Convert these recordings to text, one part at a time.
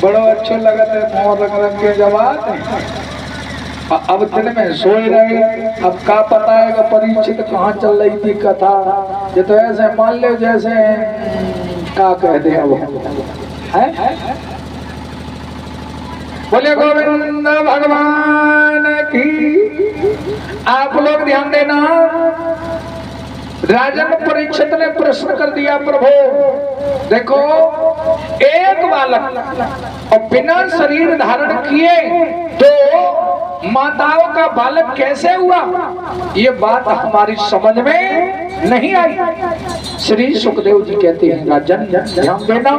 बड़ो अच्छे लगते मोर रंग के जवान। अब दिन में सोए रहे, अब का पता है कि परीक्षित कहाँ चल रही थी कथा। ये तो ऐसे मान ले जैसे क्या कह दे अब है। बोले गोविंद भगवान की। आप लोग ध्यान देना, राजन परीक्षित ने प्रश्न कर दिया, प्रभु देखो एक बालक और बिना शरीर धारण किए तो माताओं का बालक कैसे हुआ, ये बात हमारी समझ में नहीं आई। श्री सुखदेव जी कहते हैं राजन ध्यान देना,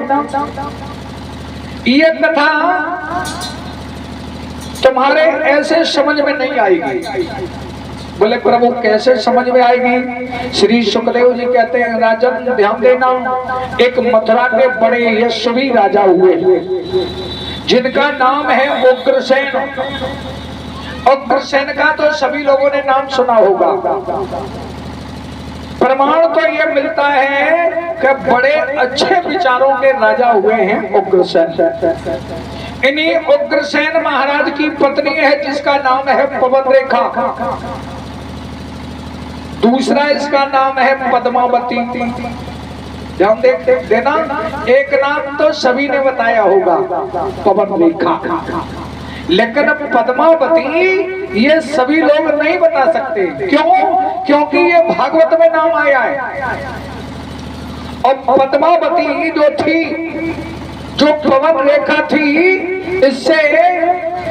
ये कथा तुम्हारे ऐसे समझ में नहीं आएगी। बोले प्रभु कैसे समझ में आएगी। श्री सुखदेव जी कहते हैं राजन ध्यान देना, एक मथुरा के बड़े यशस्वी राजा हुए जिनका नाम है उग्रसेन। उग्रसेन का तो सभी लोगों ने नाम सुना होगा। प्रमाण तो ये मिलता है कि बड़े अच्छे विचारों के राजा हुए हैं उग्रसेन। इन्हीं उग्रसेन महाराज की पत्नी है जिसका नाम है पवन रेखा, दूसरा इसका नाम है पद्मावती। ध्यान देना, एक नाम तो सभी ने बताया होगा पवन रेखा, लेकिन पद्मावती ये सभी लोग नहीं बता सकते। क्यों? क्योंकि ये भागवत में नाम आया है। और पद्मावती जो थी, जो पवन रेखा थी, इससे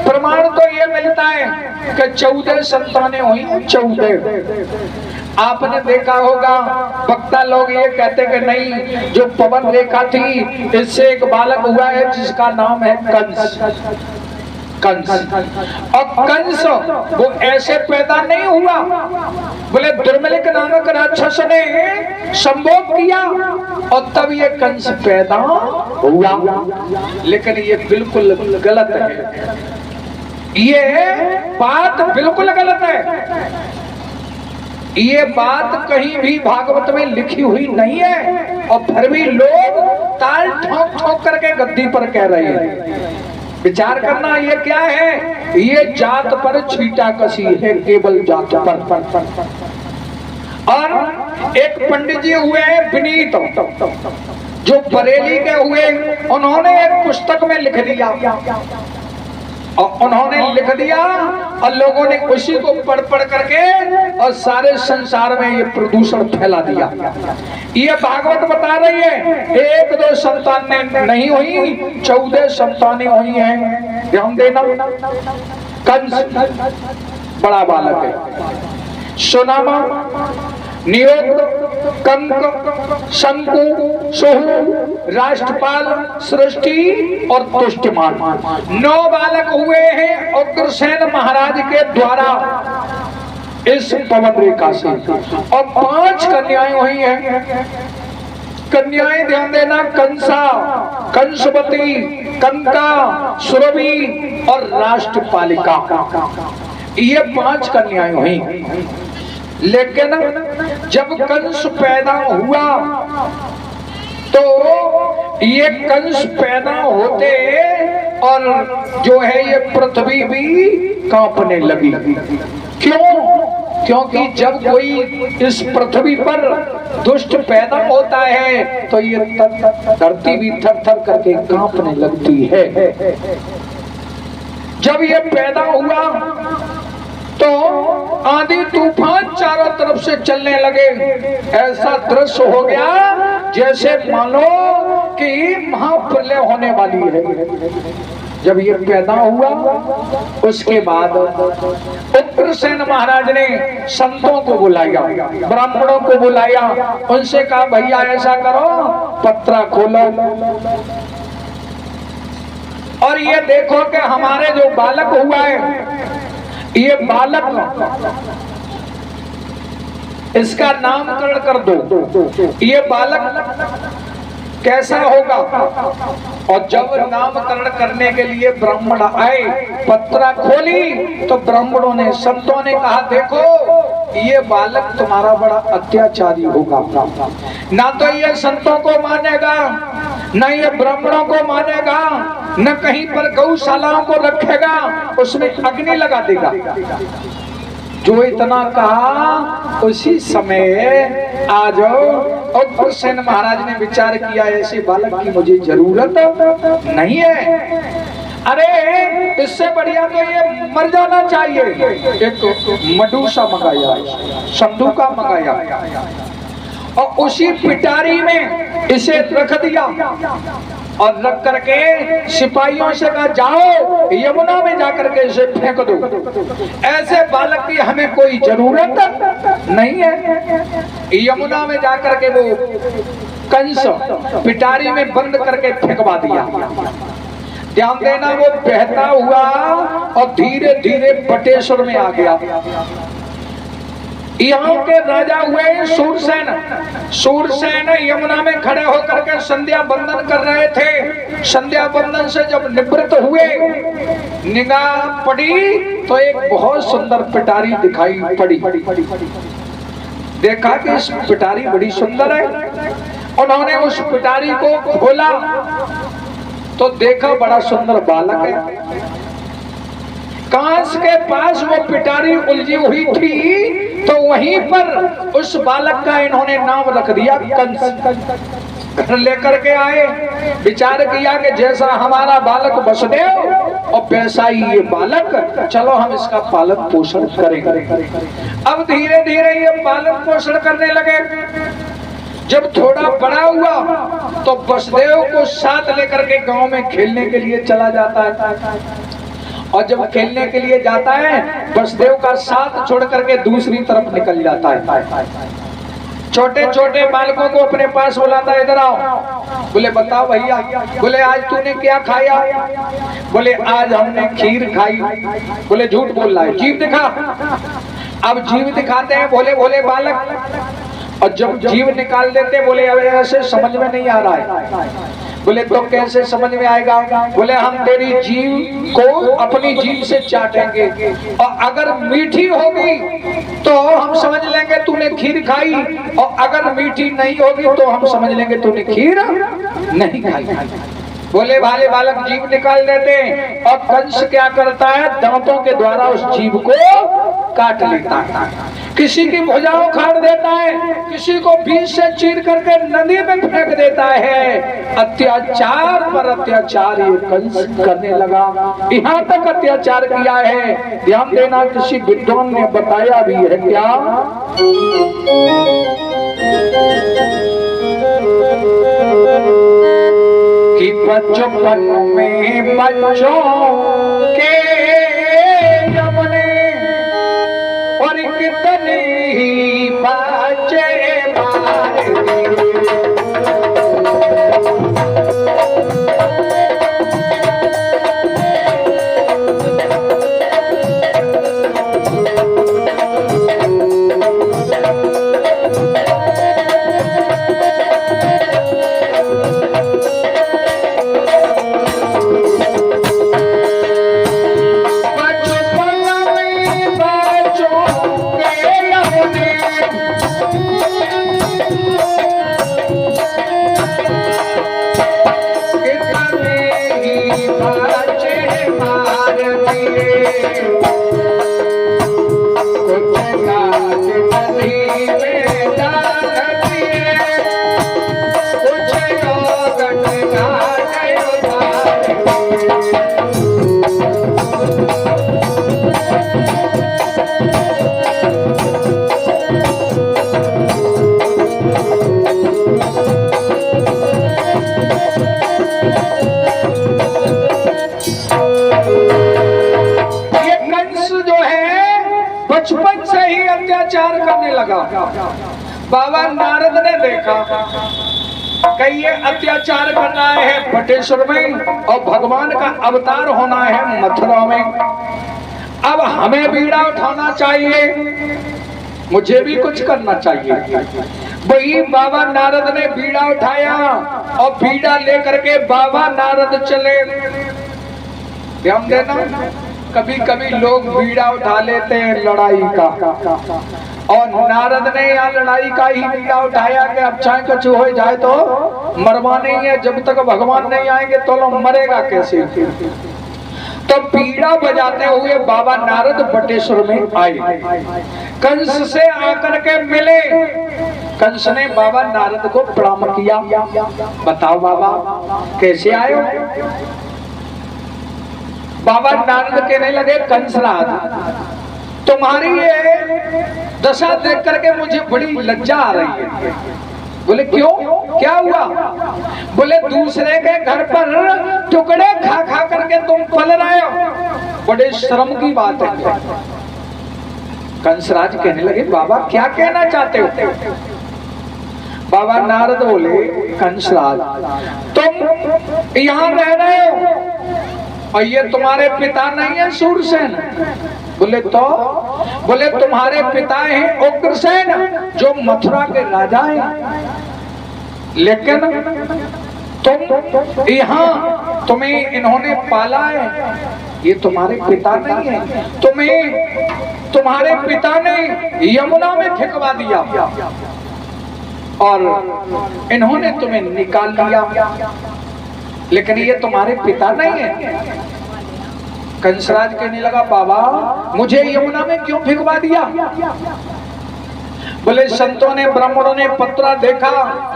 प्रमाण तो ये मिलता है कि 14 संतानें हुई। 14 आपने देखा होगा, वक्ता लोग ये कहते कि नहीं, जो पवन रेखा थी इससे एक बालक हुआ है जिसका नाम है कंस। कंस और कंस वो ऐसे पैदा नहीं हुआ, बोले दुर्मलिक नामक राक्षस ने संभोग किया और तब ये कंस पैदा हुआ। लेकिन ये बिल्कुल गलत है, ये बात बिल्कुल गलत है। ये बात कहीं भी भागवत में लिखी हुई नहीं है और फिर भी लोग ताल ठोक ठोक करके गद्दी पर कह रहे हैं। विचार करना, ये क्या है? ये जात पर छीटा कसी है, केवल जात पर। और एक पंडित जी हुए हैं विनीत, जो बरेली के हुए, उन्होंने एक पुस्तक में लिख दिया और उन्होंने लिख दिया और लोगों ने उसी को पढ़ पढ़ करके और सारे संसार में ये प्रदूषण फैला दिया। ये भागवत बता रही है 1-2 संतानें नहीं हुई, 14 संतानें हुई हैं। ध्यान देना, कंस बड़ा बालक है, सुनामा, नियोग, कंक, शंकु, सोहु, राष्ट्रपाल, सृष्टि और तुष्टिमान। 9 बालक हुए हैं उग्रसेन महाराज के द्वारा इस पवन रेखा से, और 5 कन्याएं हुई हैं। कन्याएं ध्यान देना, कंसा, कंसवती, कंका, सुरभि और राष्ट्रपालिका, ये 5 कन्याएं हुई। लेकिन जब कंस पैदा हुआ तो ये कंस पैदा होते और जो है ये पृथ्वी भी कांपने लगी। क्यों? क्योंकि जब कोई इस पृथ्वी पर दुष्ट पैदा होता है तो ये धरती भी थर थर करके कांपने लगती है। जब ये पैदा हुआ तो आंधी तूफान चारों तरफ से चलने लगे। ऐसा दृश्य हो गया जैसे मानो कि महाप्रलय होने वाली है। जब ये पैदा हुआ उसके बाद उग्रसेन महाराज ने संतों को बुलाया, ब्राह्मणों को बुलाया, उनसे कहा भैया ऐसा करो, पत्रा खोलो और ये देखो कि हमारे जो बालक हुआ है, ये बालक, इसका नामकरण कर दो। ये बालक कैसा होगा? और जब नामकरण करने के लिए ब्राह्मण आए, पत्रा खोली तो ब्राह्मणों ने, संतों ने कहा देखो ये बालक तुम्हारा बड़ा अत्याचारी होगा, ना तो ये संतों को मानेगा, न ये ब्राह्मणों को मानेगा, न कहीं पर गौशालाओं को रखेगा, उसमें अग्नि लगा देगा। जो इतना कहा उसी समय आ जाओ। और उग्रसेन महाराज ने विचार किया ऐसे बालक की मुझे जरूरत नहीं है, अरे इससे बढ़िया तो ये मर जाना चाहिए। एक मडूसा मंगाया, संदूका मंगाया और उसी पिटारी में इसे रख दिया और रख करके सिपाहियों से कहा जाओ यमुना में जाकर के इसे फेंक दो। ऐसे बालक की हमें कोई जरूरत नहीं है। यमुना में जाकर के वो कंस पिटारी में बंद करके फेंकवा दिया। ध्यान देना, वो बहता हुआ और धीरे धीरे बटेश्वर में आ गया। यहाँ के राजा हुए सूरसेन। सूरसेन यमुना में खड़े होकर के संध्या बंदन कर रहे थे। संध्या बंदन से जब निवृत्त हुए, निगाह पड़ी तो एक बहुत सुंदर पिटारी दिखाई पड़ी। देखा कि इस पिटारी बड़ी सुंदर है। उन्होंने उस पिटारी को खोला तो देखा बड़ा सुंदर बालक है। कांस के पास वो पिटारी उलझी हुई थी तो वहीं पर उस बालक का इन्होंने नाम रख दिया कंस। घर लेकर के आए, विचार किया कि जैसा हमारा बालक वसुदेव और वैसा ही ये बालक, चलो हम इसका पालन पोषण करेंगे। अब धीरे धीरे ये पालन पोषण करने लगे। जब थोड़ा बड़ा हुआ तो वसुदेव को साथ लेकर के गांव में खेलने के लिए चला जाता है। और जब खेलने के लिए जाता है वसुदेव का साथ छोड़ करके दूसरी तरफ निकल जाता है। छोटे छोटे बालकों को अपने पास बुलाता है, इधर आओ। बोले बताओ भैया। बोले आज तूने क्या खाया? बोले आज हमने खीर खाई। बोले झूठ बोल रहा है, जीभ दिखा। अब जीभ दिखाते हैं भोले भोले बालक, और जब जीव निकाल देते बोले अब ऐसे समझ में नहीं आ रहा है। बोले तो कैसे समझ में आएगा? बोले हम तेरी जीव को अपनी जीव से चाटेंगे और अगर मीठी होगी तो हम समझ लेंगे तूने खीर खाई, और अगर मीठी नहीं होगी तो हम समझ लेंगे तूने खीर नहीं खाई। बोले भाले बालक जीव निकाल देते और कंस क्या करता है, दांतों के द्वारा उस जीव को काट लेता है। किसी की भुजाओं काट देता है, किसी को बीच से चीर करके नदी में फेंक देता है। अत्याचार पर अत्याचार ये कंस करने लगा। यहाँ तक अत्याचार किया है, ध्यान देना किसी विद्वान ने बताया भी है क्या, कि बचपन में बच्चों के जमने और कितने ही बच्चे मारे। बचपन से ही अत्याचार करने लगा। बाबा नारद ने देखा कहीं ये अत्याचार कर रहा है बटेश्वर में और भगवान का अवतार होना है मथुरा में। अब हमें बीड़ा उठाना चाहिए, मुझे भी कुछ करना चाहिए। वही बाबा नारद ने बीड़ा उठाया और बीड़ा लेकर के बाबा नारद चले। ध्यान देना, कभी कभी लोग बीड़ा उठा लेते हैं लड़ाई का, और नारद ने यहाँ लड़ाई का ही नीला उठाया कि अब चाहे कुछ हो जाए तो मरवा नहीं है, जब तक भगवान नहीं आएंगे तो लो मरेगा कैसे। तो पीड़ा बजाते हुए बाबा नारद बटेश्वर में आए, कंस से आकर के मिले। कंस ने बाबा नारद को प्रणाम किया। बताओ बाबा कैसे आए हो? बाबा नारद कहने लगे, कंसराज तुम्हारी ये दशा देख करके मुझे बड़ी लज्जा आ रही है। बोले क्यों, क्या हुआ? बोले दूसरे के घर पर टुकड़े खा खा करके तुम पल रहे हो, बड़े शर्म की बात है। कंसराज कहने लगे, बाबा क्या कहना चाहते हो? बाबा नारद बोले, कंसराज तुम यहाँ रह रहे हो और ये तुम्हारे पिता नहीं है सूरसेन? बोले तो? बोले तुम्हारे पिता हैं उग्रसेन जो मथुरा के राजा हैं, लेकिन तुम यहाँ तुम्हें इन्होंने पाला है, ये तुम्हारे पिता नहीं है। तुम्हें तुम्हारे पिता ने यमुना में फेंकवा दिया और इन्होंने तुम्हें निकाल लिया, लेकिन ये तुम्हारे पिता नहीं है। कंसराज कहने लगा, बाबा मुझे यमुना में क्यों फेंकवा दिया? बोले संतों ने ब्राह्मणों ने पत्रा देखा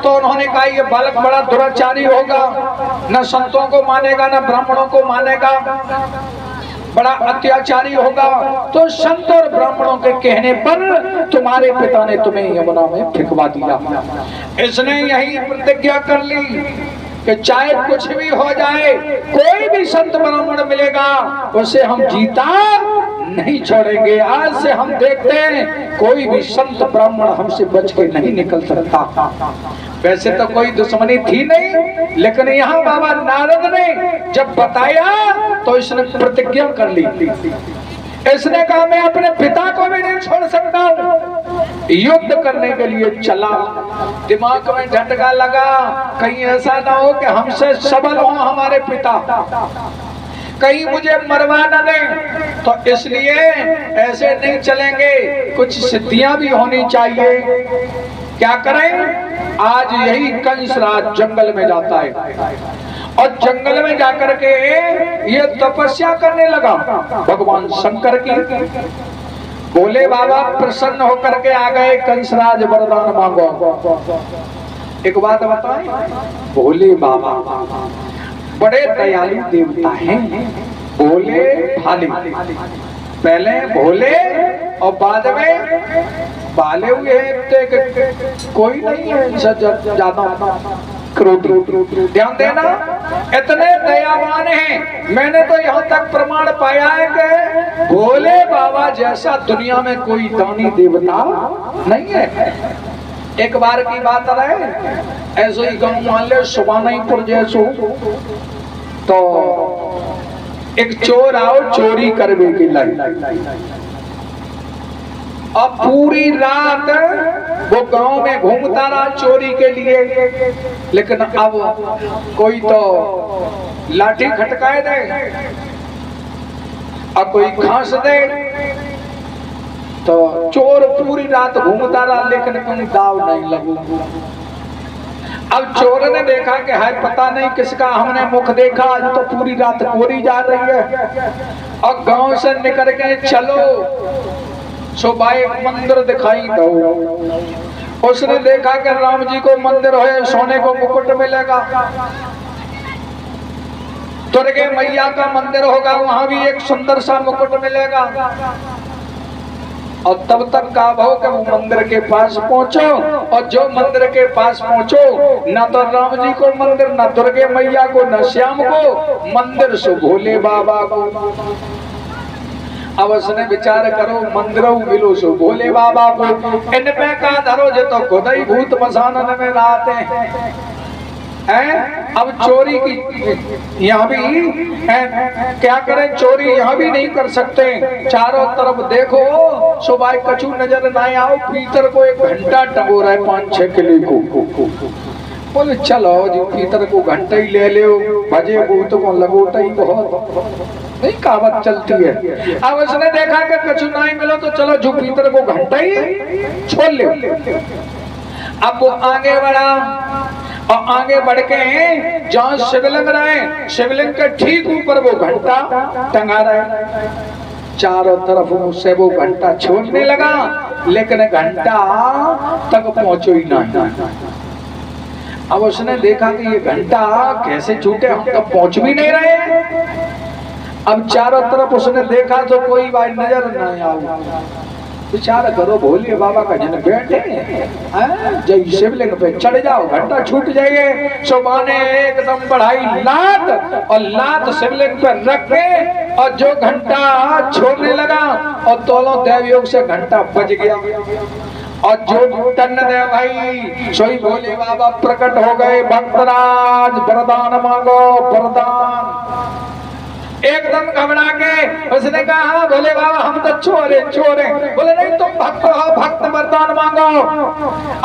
तो उन्होंने कहा ये बालक बड़ा दुराचारी होगा, न संतों को मानेगा न ब्राह्मणों को मानेगा, बड़ा अत्याचारी होगा। तो संत और ब्राह्मणों के कहने पर तुम्हारे पिता ने तुम्हें यमुना में फेंकवा दिया। इसने यही प्रतिज्ञा कर ली कि चाहे कुछ भी हो जाए, कोई भी संत ब्राह्मण मिलेगा उसे हम जीता नहीं छोड़ेंगे। आज से हम देखते हैं कोई भी संत ब्राह्मण हमसे बच के नहीं निकल सकता। वैसे तो कोई दुश्मनी थी नहीं, लेकिन यहाँ बाबा नारद ने जब बताया तो इसने प्रतिज्ञा कर ली। इसने कहा मैं अपने पिता को भी नहीं छोड़ सकता हूँ। युद्ध करने के लिए चला। दिमाग में झटका लगा, कहीं ऐसा ना हो कि हमसे सबल हो हमारे पिता, कहीं मुझे मरवा न दें। तो इसलिए ऐसे नहीं चलेंगे, कुछ सिद्धियां भी होनी चाहिए। क्या करें? आज यही कंसराज जंगल में जाता है और जंगल में जाकर के ये तपस्या करने लगा भगवान शंकर की। बोले बाबा प्रसन्न होकर के आ गए, कंसराज वरदान मांगो। एक बात बताएं, भोले बाबा बड़े दयालु देवता हैं। भोले भाले, पहले भोले और बाद में बाले हुए हैं। कोई नहीं है ज्यादा क्रोधी। ध्यान देना, इतने दयावान हैं। मैंने तो यहाँ तक प्रमाण पाया है कि भोले बाबा जैसा दुनिया में कोई दानी देवता नहीं है। एक बार की बात रहे, ऐसे ही गाँव मान ले सुबानाईपुर जैसो, तो एक चोर आओ चोरी करने के लिए। अब पूरी रात वो गांव में घूमता रहा चोरी के लिए, लेकिन अब कोई तो लाठी खटकाए दे और कोई खांस दे, तो चोर पूरी रात घूमता रहा लेकिन कहीं दाव नहीं लगू। अब चोर ने देखा कि है पता नहीं किसका हमने मुख देखा, आज तो पूरी रात चोरी जा रही है और गांव से निकल के चलो सुबह एक मंदिर दिखाई दो। उसने देखा कि राम जी को मंदिर है, सोने को मुकुट मिलेगा। दुर्गे मैया का मंदिर होगा, वहां भी एक सुंदर सा मुकुट मिलेगा। और तब तक का भाव कि वो मंदिर के पास पहुंचो, और जो मंदिर के पास पहुंचो न तो राम जी को मंदिर, न दुर्गे मैया को, न श्याम को मंदिर, सो भोले बाबा को। अब उसने विचार करो मंदिरों मिलो सो भोले बाबा को, इन पे का धरो जो तो खुद ही भूत मसानन में रहते हैं। अब चोरी की यहाँ भी क्या करें, चोरी यहाँ भी नहीं कर सकते। चारों तरफ देखो सुबह कछु नजर ना आओ। पीतर को एक घंटा टगोरा है 5-6 किलो को। बोले चलो जी पीतर को घंटा ही ले लो, भजे भूत को लगोटा ही बहुत। नहीं कहावत चलती है। अब उसने देखा कि कछु नहीं मिलो तो चलो जुपिटर को घंटा ही छोड़ ले। अब वो आगे बढ़ा और आगे बढ़ के जहाँ शिवलिंग रहे, शिवलिंग के ठीक ऊपर वो घंटा टंगा रहे। चारों तरफ से वो घंटा छोड़ने लगा, लेकिन घंटा तक पहुंचो ही नहीं। अब उसने देखा कि ये घंटा कैसे छूटे, हम तक पहुंच भी नहीं रहे। अब चारों तरफ उसने देखा तो कोई भाई नजर नहीं आया। विचार करो, भोले बाबा का जन बैठे जय शिवलिंग पे चढ़ जाओ, घंटा छूट जाएगा। सुबह ने एकदम बढ़ाई लात और लात शिवलिंग पे रख के और जो घंटा छोड़ने लगा और दोनों देवयोग से घंटा बज गया। और जो टन दे भाई सोई भोले बाबा प्रकट हो गए। भक्तराज वरदान मांगो, वरदान। एकदम घबरा के उसने कहा हाँ भोले बाबा हम तो चोर है। बोले नहीं तुम भक्त हो, भक्त वरदान मांगो।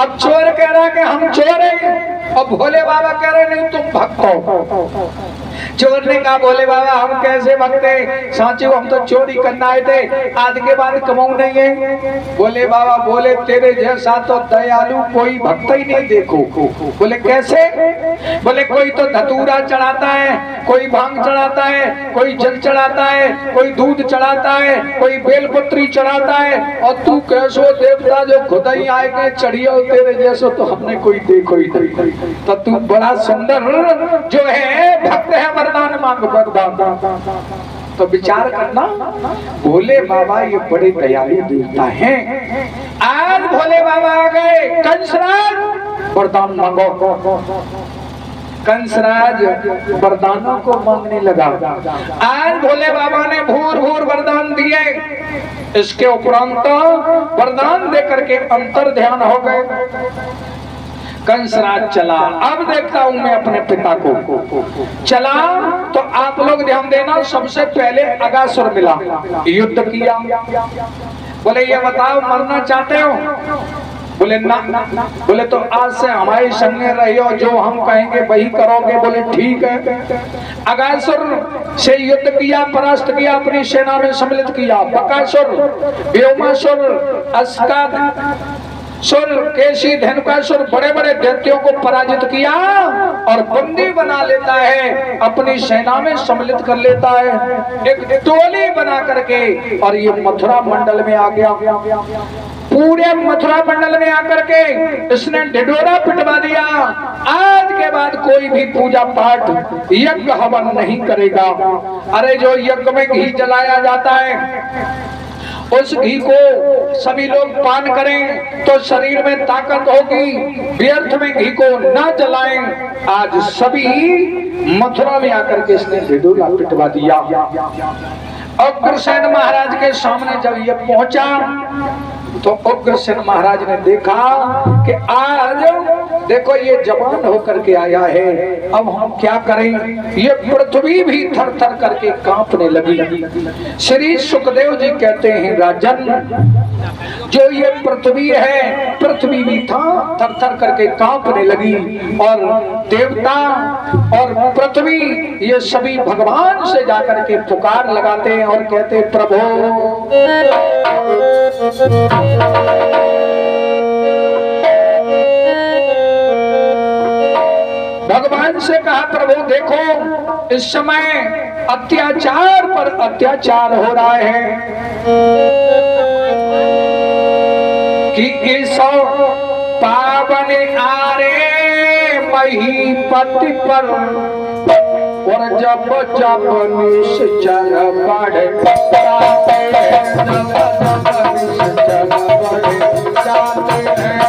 अब चोर कह रहा कि हम चोर हैं और भोले बाबा कह रहे नहीं तुम भक्त हो। चोर ने कहा भोले बाबा हम कैसे भक्त है, साचो हम तो चोरी करना आए थे, आज के बाद कमाऊ नहीं है। भोले बाबा बोले तेरे जैसा तो दयालु कोई भक्त ही नहीं देखो। बोले कैसे? बोले कोई तो धतूरा चढ़ाता है, कोई भांग चढ़ाता है, कोई जल चढ़ाता है, कोई दूध चढ़ाता है, कोई बेलपत्री चढ़ाता है, और तू कैसो देवता जो खुद ही आए के चढ़ियो तेरे जैसो तो हमने कोई देखो ही नहीं। तो तू बड़ा सुंदर जो है भक्त है, वरदान मांग वरदान। तो विचार करना, भोले बाबा ये बड़े दयालु देवता हैं। आज भोले बाबा आ गए, कंसराज वरदान मांगो। कंसराज वरदानों को मांगने लगा। आज भोले बाबा ने भूर भूर वरदान दिए। इसके उपरांत वरदान देकर के अंतर ध्यान हो गए। कंसराज चला, अब देखता हूं मैं अपने पिता को। चला तो आप लोग ध्यान देना, सबसे पहले अगासुर मिला, युद्ध किया। बोले ये बताओ मरना चाहते हो? बोले ना। बोले तो आज से हमारे संगे रहियो, जो हम कहेंगे वही करोगे। बोले ठीक है। अगासुर से युद्ध किया, परास्त किया, अपनी सेना में सम्मिलित किया। बकासुर, व्योमासुर, अस्कासुर, केशी, धनुकासुर बड़े बड़े दैत्यों को पराजित किया और बंदी बना लेता है, अपनी सेना में सम्मिलित कर लेता है एक टोली बना करके। और ये मथुरा मंडल में आ गया। पूरे मथुरा मंडल में आकर के इसने ढिढोरा पिटवा दिया। आज के बाद कोई भी पूजा पाठ, यज्ञ हवन नहीं करेगा। अरे जो यज्ञ में घी जलाया जाता है उस घी को सभी लोग पान करें तो शरीर में ताकत होगी, व्यर्थ में घी को न जलाएं। आज सभी मथुरा में आकर के इसने ढिढोरा पिटवा दिया। उग्रसेन महाराज के सामने जब ये पहुंचा तो उग्रसेन महाराज ने देखा कि आज देखो ये जवान होकर के आया है, अब हम क्या करें। ये पृथ्वी भी थर थर करके कांपने लगी। श्री सुखदेव जी कहते हैं राजन, जो ये पृथ्वी है, पृथ्वी भी था थर थर करके कांपने लगी। और देवता और पृथ्वी ये सभी भगवान से जाकर के पुकार लगाते हैं और कहते प्रभु भगवान से कहा प्रभु देखो इस समय अत्याचार पर अत्याचार हो रहा है कि इस पावन आरे महीपति पर और जब जब निश्चर बढ़े जाते हैं, निश्चर बढ़े जाते हैं।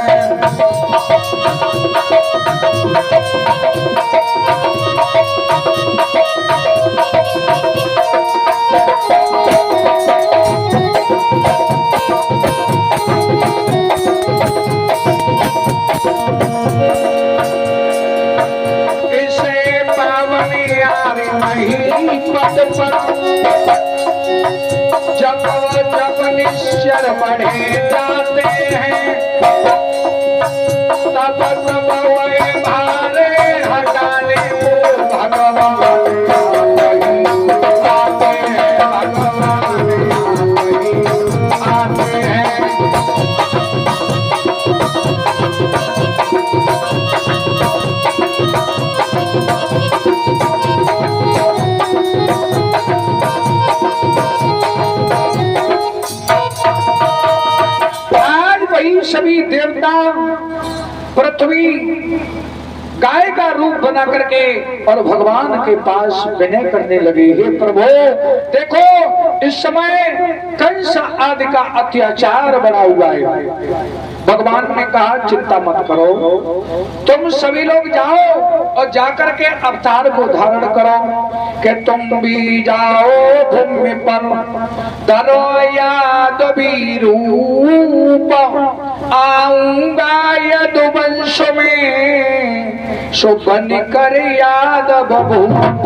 जब जब निश्चर बढ़े जाते हैं तब तब वही भारे हटाने को भगवान आते हैं। पिता पृथ्वी गाय का रूप बना करके और भगवान के पास विनय करने लगे, हे प्रभु देखो इस समय कंस आदि का अत्याचार बना हुआ है। भगवान ने कहा चिंता मत करो, तुम सभी लोग जाओ और जाकर के अवतार को धारण करो कि तुम भी जाओ भूमि पर धरो याद भी रूप, आऊंगा यदुवंश में शोभन कर यादव भूप।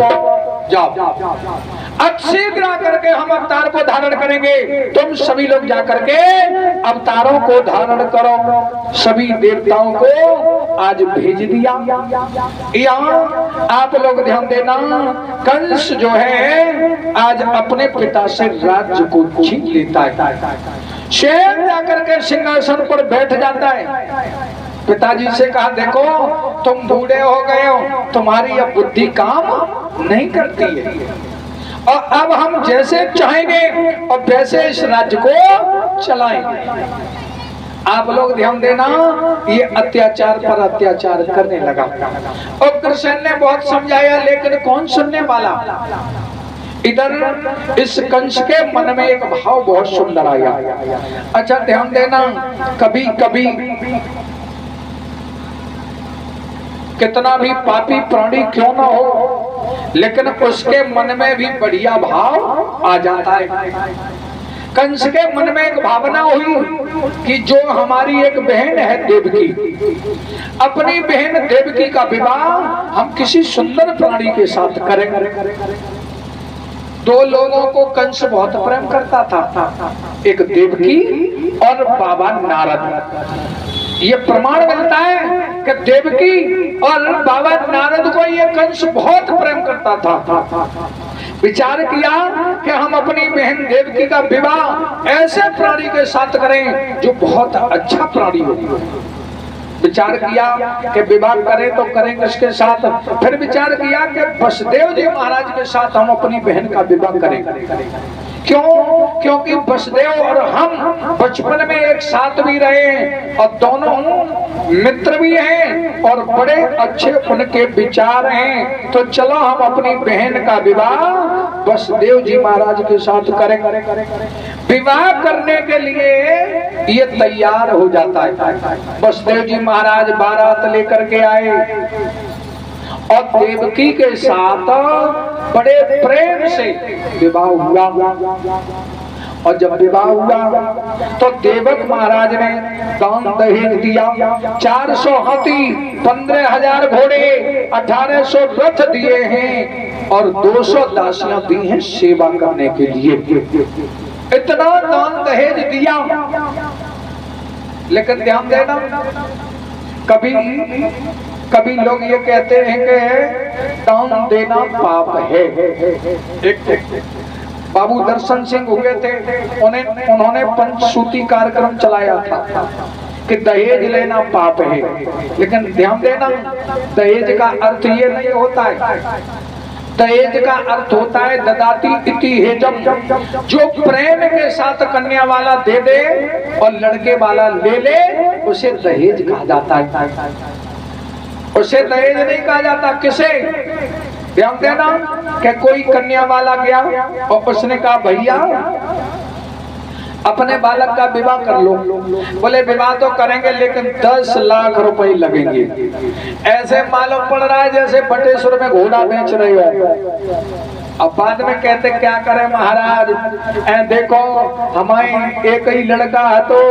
जाओ शीघ्र आकर के हम अवतार को धारण करेंगे, तुम सभी लोग जाकर के अवतारों को धारण करो। सभी देवताओं को आज भेज दिया। यहाँ आप लोग ध्यान देना, कंस जो है आज अपने पिता से राज्य को छीन लेता है, शेर जाकर के सिंहासन पर बैठ जाता है। पिताजी से कहा देखो तुम बूढ़े हो गए हो, तुम्हारी अब बुद्धि काम नहीं करती है, और अब हम जैसे चाहेंगे और वैसे इस राज्य को चलाएंगे। आप लोग ध्यान देना, ये अत्याचार पर अत्याचार करने लगा और कृष्ण ने बहुत समझाया, लेकिन कौन सुनने वाला। इधर इस कंस के मन में एक भाव बहुत सुंदर आया। अच्छा ध्यान देना, कभी कभी कितना भी पापी प्राणी क्यों ना हो, लेकिन उसके मन में भी बढ़िया भाव आ जाता है। कंस के मन में एक भावना हुई कि जो हमारी एक बहन है देवकी, अपनी बहन देवकी का विवाह हम किसी सुंदर प्राणी के साथ करेंगे। दो लोगों को कंस बहुत प्रेम करता था, एक देवकी और बाबा नारद। ये प्रमाण मिलता है कि देवकी और बाबा नारद को ये कंस बहुत प्रेम करता था। विचार किया कि हम अपनी बहन देवकी का विवाह ऐसे प्राणी के साथ करें जो बहुत अच्छा प्राणी हो। विचार किया कि विवाह करें तो करेंगे इसके साथ। फिर विचार किया कि वसुदेव जी महाराज के साथ हम अपनी बहन का विवाह करें। क्यों? क्योंकि वसुदेव और हम बचपन में एक साथ भी रहे और दोनों मित्र भी हैं और बड़े अच्छे उनके विचार हैं, तो चलो हम अपनी बहन का विवाह वसुदेव जी महाराज के साथ करेंगे। विवाह करने के लिए ये तैयार हो जाता है। वसुदेव जी महाराज बारात लेकर के आए और देवकी के साथ बड़े प्रेम से विवाह हुआ। और जब विवाह हुआ तो देवक महाराज ने दान दहेज दिया। 400 हाथी, 15,000 घोड़े, 1800 रथ दिए हैं और 200 दासियां दी हैं सेवा करने के लिए। इतना दान दहेज दिया, लेकिन ध्यान देना, कभी लोग ये कहते हैं कि दान देना पाप है। एक बाबू दर्शन सिंह हुए थे, उन्होंने पंचसूती कार्यक्रम चलाया था कि दहेज लेना पाप है। लेकिन ध्यान देना, दहेज का अर्थ ये नहीं होता है। दहेज का अर्थ होता है ददाती इति हेजम, जो प्रेम के साथ कन्या वाला दे दे और लड़के वाला ले ले, उसे दहेज कहा जाता है। उसे दहेज नहीं कहा जाता। किसे? ध्यान देना कि कोई कन्या वाला गया और उसने कहा भैया अपने बालक का विवाह कर लो। बोले विवाह तो करेंगे लेकिन 10 लाख रुपए लगेंगे। ऐसे मालूम पड़ रहा है जैसे बटेश्वर में घोड़ा बेच रहे हो। अब बाद में कहते क्या करें महाराज, देखो हमें एक ही लड़का है तो,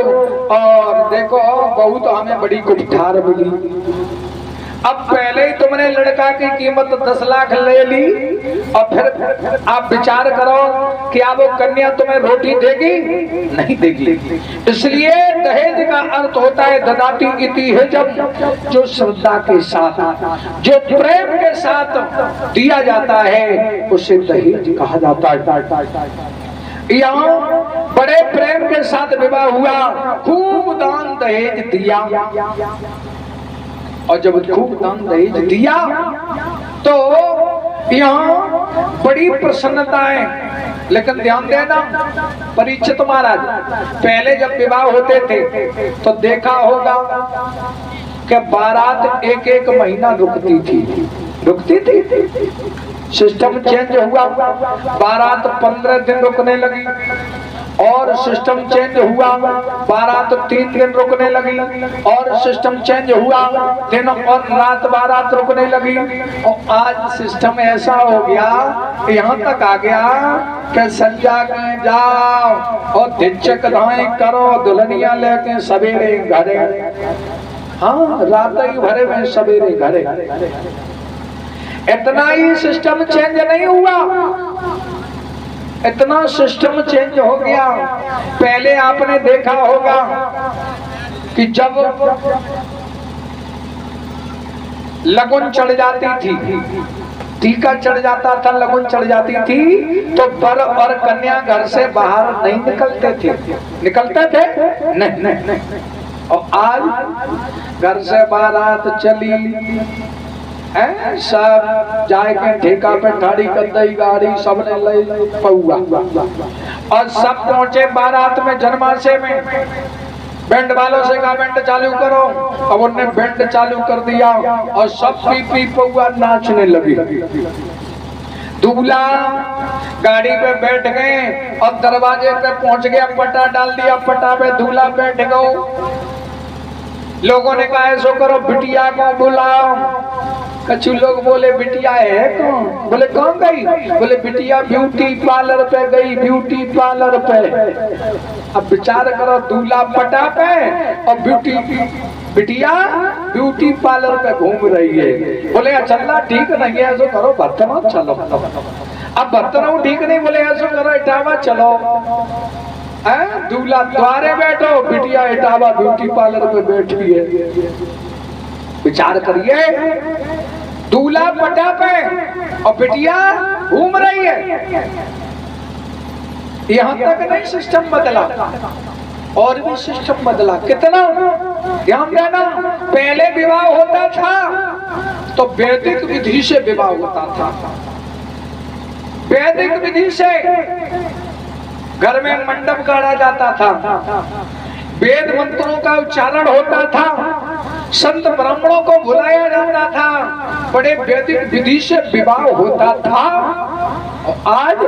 और देखो बहू तो हमें बड़ी कुठार मिली। अब पहले ही तुमने लड़का की कीमत 10 लाख ले ली और फिर आप विचार करो कि वो कन्या तुम्हें रोटी देगी? नहीं देगी। इसलिए दहेज का अर्थ होता है ददाती इति हेजम, जो श्रद्धा के साथ, जो प्रेम के साथ दिया जाता है उसे दहेज कहा जाता है। यहाँ बड़े प्रेम के साथ विवाह हुआ, खूब दान दहेज दिया। और जब खूब दान दहेज दिया तो यहाँ बड़ी प्रसन्नता है। लेकिन ध्यान देना परीक्षित महाराज, पहले जब विवाह होते थे तो देखा होगा कि बारात एक एक महीना रुकती थी। सिस्टम चेंज हुआ, बारात 15 दिन रुकने लगी, और सिस्टम चेंज हुआ, बारात 3 दिन रुकने लगी, और सिस्टम चेंज हुआ, दिन और रात बारात रुकने लगी। और आज सिस्टम ऐसा हो गया, यहाँ तक आ गया कि संजा के जाओ और धिचक धाएं करो, दुल्हनिया लेके सवेरे घरे। हाँ, रात ही भरे में सवेरे घरे। इतना ही सिस्टम चेंज नहीं हुआ, इतना सिस्टम चेंज हो गया। पहले आपने देखा होगा कि जब लगन चढ़ जाती थी, टीका चढ़ जाता था, लगन चढ़ जाती थी, तो वर और कन्या घर से बाहर नहीं निकलते थे। निकलते थे? नहीं। और आज घर से बारात चली है, सब जाके ठेका पे ठाड़ी कर दई गाड़ी, सबने ले पौआ, और सब पहुंचे बारात में जन्माशय में। बैंड वालों से कहा बैंड चालू करो, अब उन्होंने बैंड चालू कर दिया और सब पी पौआ नाचने लगी। दूल्हा गाड़ी पे बैठ गए और दरवाजे पे पहुंच गया, पटा डाल दिया, पटा पे दूल्हा बैठ गए। लोगों ने कहा ऐसो करो, बिटिया को बुलाओ। कछु लोग बोले बिटिया है कौन? बोले कौन गई? बोले बिटिया ब्यूटी पार्लर पे गई, ब्यूटी पार्लर पे। अब विचार करो, दूल्हा पटा पे और बिटिया ब्यूटी पार्लर पे घूम रही है। बोले चलना ठीक नहीं है, ऐसो करो बर्तनों चलो। अब बर्तनों ठीक नहीं, बोले ऐसो करो इटावा चलो। दूल्हा द्वारे बैठो, बिटिया इटावा ब्यूटी पार्लर पे बैठी है। विचार करिए, दूल्हा पटा पे और बिटिया घूम रही है। यहां तक नहीं सिस्टम बदला, और भी सिस्टम बदला। कितना ध्यान देना, पहले विवाह होता था तो वैदिक विधि से विवाह होता था। वैदिक विधि से घर में मंडप गाड़ा जाता था, वेद मंत्रों का उच्चारण होता था, संत ब्राह्मणों को बुलाया जाता था, बड़े वैदिक विधि से विवाह होता था। और आज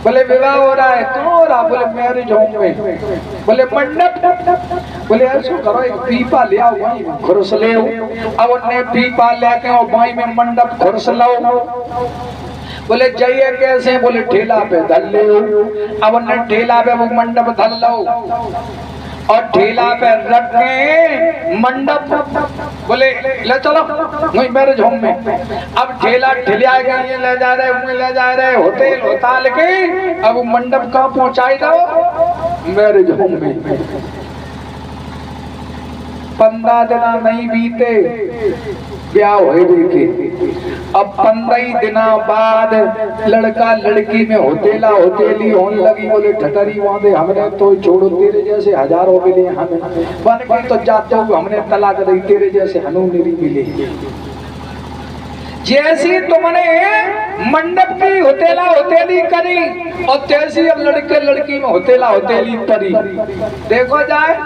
बोले विवाह हो रहा है, कौन हो रहा? बोले मैरिज होम में। बोले मंडप, बोले ऐसा करो एक पीपा ले आओ, वहीं खुरस ले आओ। अब उन्हें पीपा लेके और वहीं में मंडप खुरस लाओ। बोले जाइए कैसे? बोले ठेला पे धल ले। अब उन्हें ठेला पे वो मंडप धल लो और ठेला पे रख के मंडप, बोले ले चलो वही मैरिज होम में। अब ठेला ठेलिया गए, ले जा रहे होटल होताल के। अब वो मंडप कहाँ पहुंचाई दो? मैरिज होम में। 15 दिन नहीं बीते, ब्याह हो गई। अब 15 दिन बाद लड़का लड़की में होतेली होने लगी। बोले ठटरी वादे हमने तो छोड़ो, तेरे जैसे हजारों मिले हमें, बन के तो जाते हुए हमने तलाक दी, तेरे जैसे हनु नहीं मिले। जैसी तुमने मंडप की होतेली करी और तैसी अब लड़के लड़की में होतेली करी। देखो जाए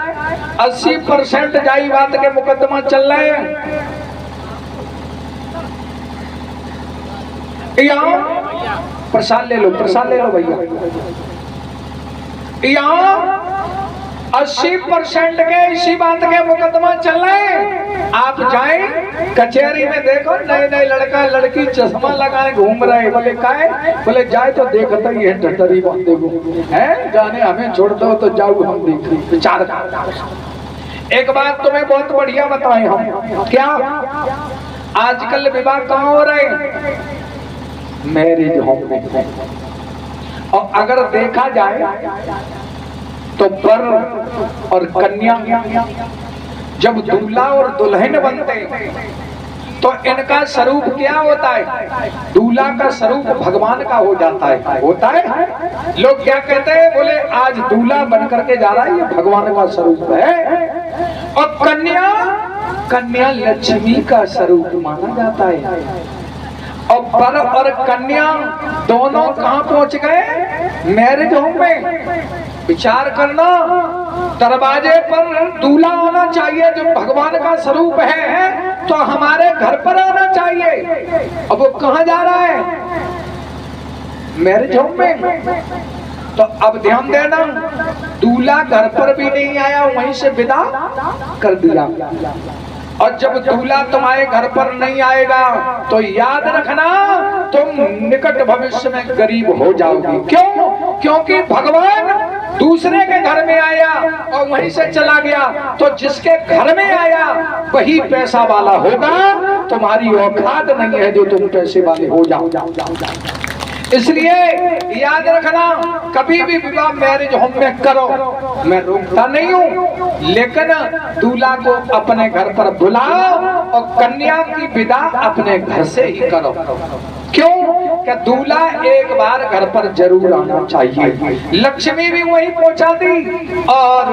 80% जाई बात के मुकदमा चल रहे हैं। यहाँ प्रसाद ले लो भैया। यहाँ 80% के इसी बात के मुकदमा चल रहे हैं। आप जाएं कचहरी में, देखो नए लड़का लड़की चश्मा लगाए घूम रहे। बोले काहे? बोले जाए तो देखता ही है टटरी बांधे को है, जाने हमें छोड़ दो तो जाओ हम देख। विचार एक बात तुम्हें बहुत बढ़िया बताएं हम, क्या आजकल विवाह कहाँ हो रहे? मैरिज होम में। और अगर देखा जाए तो वर और कन्या जब दूल्हा और दुल्हन बनते तो इनका स्वरूप क्या होता है? दूल्हा का स्वरूप भगवान का हो जाता है। होता है? लोग क्या कहते हैं? बोले आज दूल्हा बन करके जा रहा है, ये भगवान का स्वरूप है। और कन्या लक्ष्मी का स्वरूप माना जाता है। और वर और कन्या दोनों कहां पहुंच गए? मैरिज होम में। विचार करना, दरवाजे पर दूल्हा आना चाहिए जो भगवान का स्वरूप है, तो हमारे घर पर आना चाहिए। अब वो कहां जा रहा है? मैरिज होम में। तो अब ध्यान देना, दूल्हा घर पर भी नहीं आया, वहीं से विदा कर दिया। और जब दूल्हा तुम्हारे घर पर नहीं आएगा तो याद रखना, तुम निकट भविष्य में गरीब हो जाओगे। क्यों? क्योंकि भगवान दूसरे के घर में आया और वहीं से चला गया, तो जिसके घर में आया वही पैसा वाला होगा। तुम्हारी औकात नहीं है जो तुम पैसे वाले हो जाओ। इसलिए याद रखना, कभी भी विवाह मैरिज होम में करो, मैं रोकता नहीं हूँ, लेकिन दूल्हा को अपने घर पर बुलाओ और कन्या की विदा अपने घर से ही करो। क्यों? कि दूल्हा एक बार घर पर जरूर आना चाहिए। लक्ष्मी भी वहीं पहुंचा दी और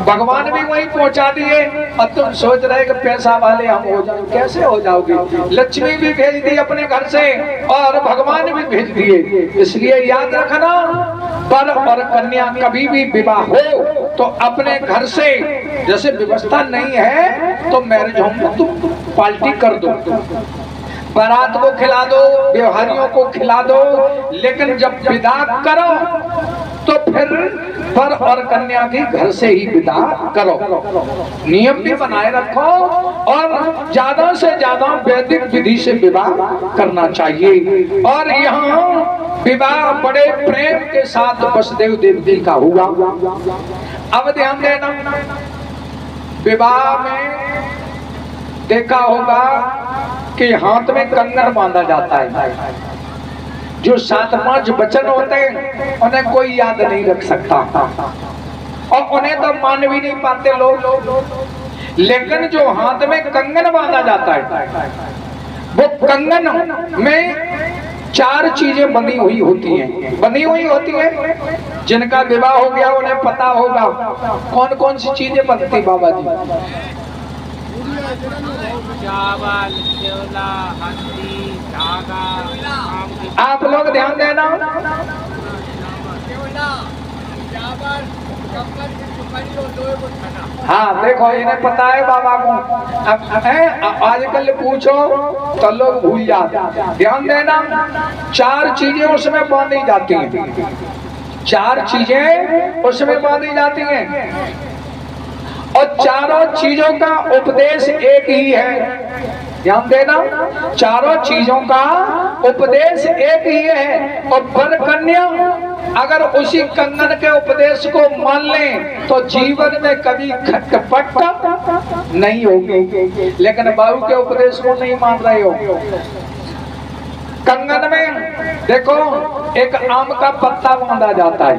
भगवान भी वहीं पहुंचा दिए। और तुम सोच रहे कि पैसा वाले हम हो जाओ, कैसे हो जाओगे? लक्ष्मी भी भेज दी अपने घर से और भगवान भी भेज दिए। इसलिए याद रखना, वर और कन्या कभी भी विवाह हो तो अपने घर से, जैसे व्यवस्था नहीं है तो मैरिज होम में तुम पार्टी कर दो, बारात को खिला दो, व्यवहारियों को खिला दो, लेकिन जब विदा करो तो फिर वर और कन्या की घर से ही विदा करो। नियम भी बनाए रखो और ज्यादा से ज्यादा वैदिक विधि से विवाह करना चाहिए। और यहाँ विवाह बड़े प्रेम के साथ वसुदेव देवकी का हुआ। अब ध्यान देना, विवाह में देखा होगा कि हाथ में कंगन बांधा जाता है। जो 7-5 वचन होते हैं उन्हें कोई याद नहीं रख सकता और उन्हें तो मान भी नहीं पाते लोग। लेकिन जो हाथ में कंगन बांधा जाता है, वो कंगन में 4 चीजें बनी हुई होती हैं। जिनका विवाह हो गया उन्हें पता होगा कौन कौन सी चीजें बनती। बाबा जी, चावल, केला, हल्दी, धागा। आप लोग ध्यान देना, हाँ देखो इन्हें पता है बाबा को। आजकल पूछो तो लोग भूल जाते। ध्यान देना, 4 चीजें उसमें बांधी जाती हैं। 4 चीजें उसमें बांधी जाती हैं और चारों चीजों का उपदेश एक ही है। ध्यान देना, चारों चीजों का उपदेश एक ही है। और वर कन्या अगर उसी कंगन के उपदेश को मान लें तो जीवन में कभी खटपट नहीं होगी। लेकिन बहू के उपदेश को नहीं मान रहे हो। कंगन में देखो, एक आम का पत्ता बांधा जाता है,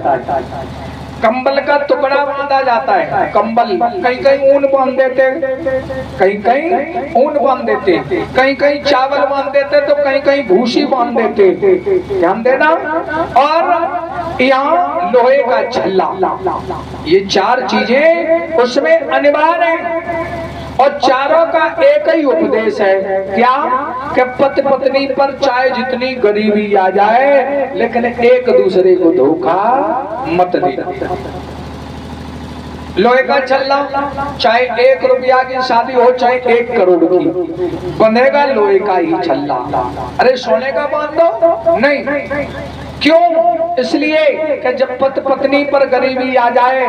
कंबल का टुकड़ा बांधा जाता है। कंबल कहीं कहीं ऊन बांध देते, कहीं ऊन बांध देते, कहीं चावल बांध देते, तो कहीं भूसी बांध देते। ध्यान देना। और यहाँ लोहे का छल्ला, ये 4 चीजें उसमें अनिवार्य है। और चारों का एक ही उपदेश है, क्या? कि पति पत्नी पर चाहे जितनी गरीबी आ जाए, लेकिन एक दूसरे को धोखा मत देना। लोहे का छल्ला, चाहे 1 रुपया की शादी हो चाहे 1 करोड़ की, बंधेगा लोहे का ही छल्ला। अरे सोने का बांध दो, नहीं। क्यों? इसलिए कि जब पति पत्नी पर गरीबी आ जाए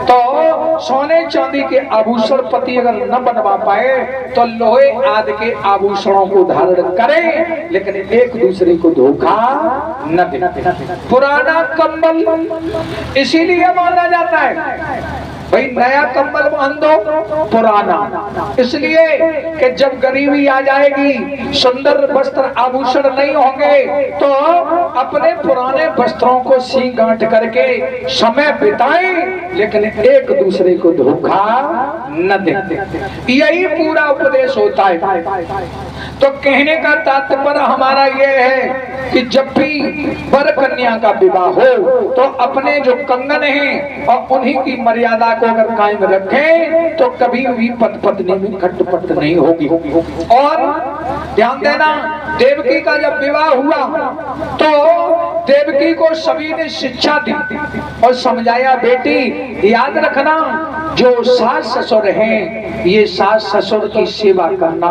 तो सोने चांदी के आभूषण पति अगर न बनवा पाए तो लोहे आदि के आभूषणों को धारण करें, लेकिन एक दूसरे को धोखा न दे। पुराना कंबल इसीलिए माना जाता है भाई, नया कंबल बांध दो पुराना, इसलिए कि जब गरीबी आ जाएगी, सुंदर वस्त्र आभूषण नहीं होंगे, तो अपने पुराने वस्त्रों को सी गांठ करके समय बिताएं, लेकिन एक दूसरे को धोखा न दें। यही पूरा उपदेश होता है। तो कहने का तात्पर्य हमारा ये है कि जब भी वर कन्या का विवाह हो तो अपने जो कंगन हैं और उन्हीं की मर्यादा को अगर कायम रखें तो कभी भी पति पत्नी में खटपट नहीं होगी। और ध्यान देना, देवकी का जब विवाह हुआ तो देवकी को सभी ने शिक्षा दी और समझाया, बेटी याद रखना जो सास ससुर हैं ये सास ससुर की सेवा करना,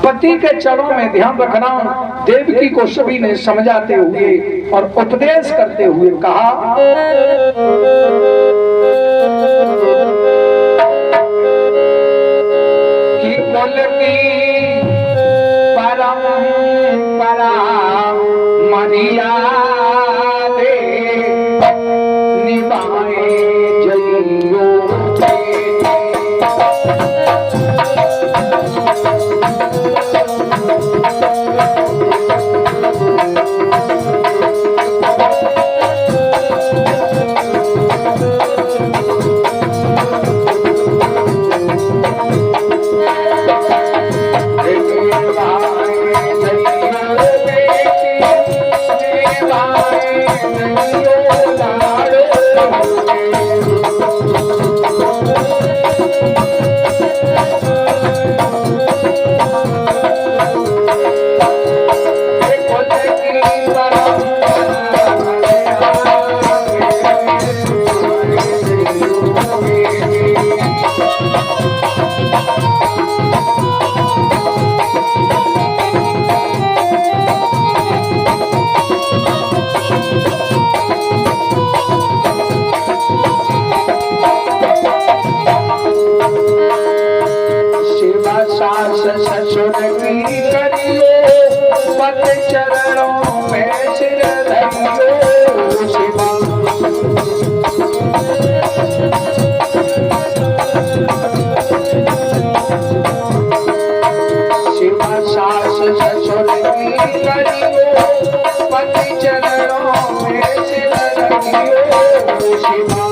पति के चरणों में ध्यान रखना। देवकी को सभी ने समझाते हुए और उपदेश करते हुए कहा, कि कुल की परंपरा मर्यादे निभाए जइयो सास ससुर की करियो, पति चरणों में सिर धरियो शिवा। शिवा सास ससुर की करियो, पति चरणों में सिर धरियो शिवा।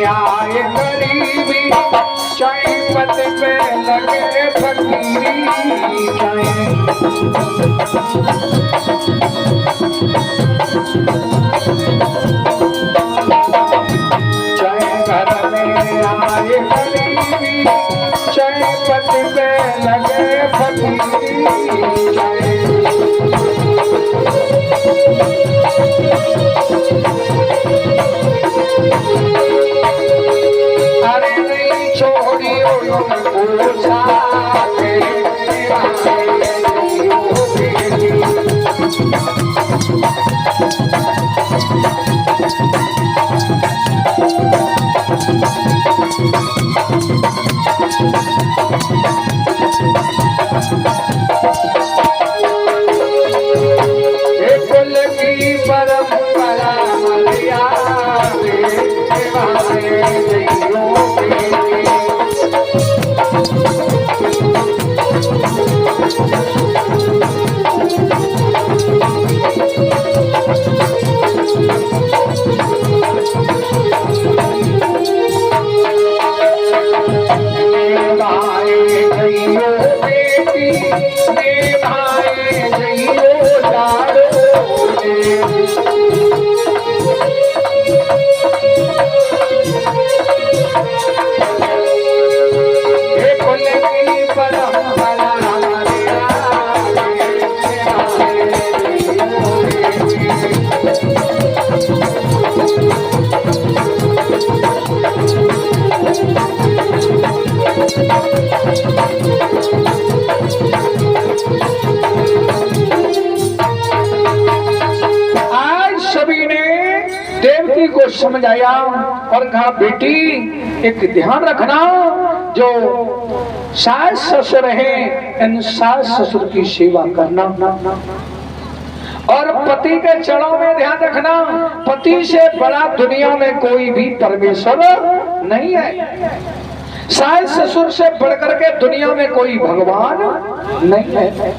आए गरीबी चाहे पद पे लगे फकीरी, चाहे घर में आए गरीबी चाहे पद पे लगे फकीरी, अरे नहीं छोड़ियो उनको साथे कुल की परंपरा मर्यादे निभाए जइयो। समझाया और कहा बेटी एक ध्यान रखना, जो सास ससुर हैं इन सास ससुर की सेवा करना और पति के चरणों में ध्यान रखना, पति से बड़ा दुनिया में कोई भी परमेश्वर नहीं है। सास ससुर से बढ़कर के दुनिया में कोई भगवान नहीं है।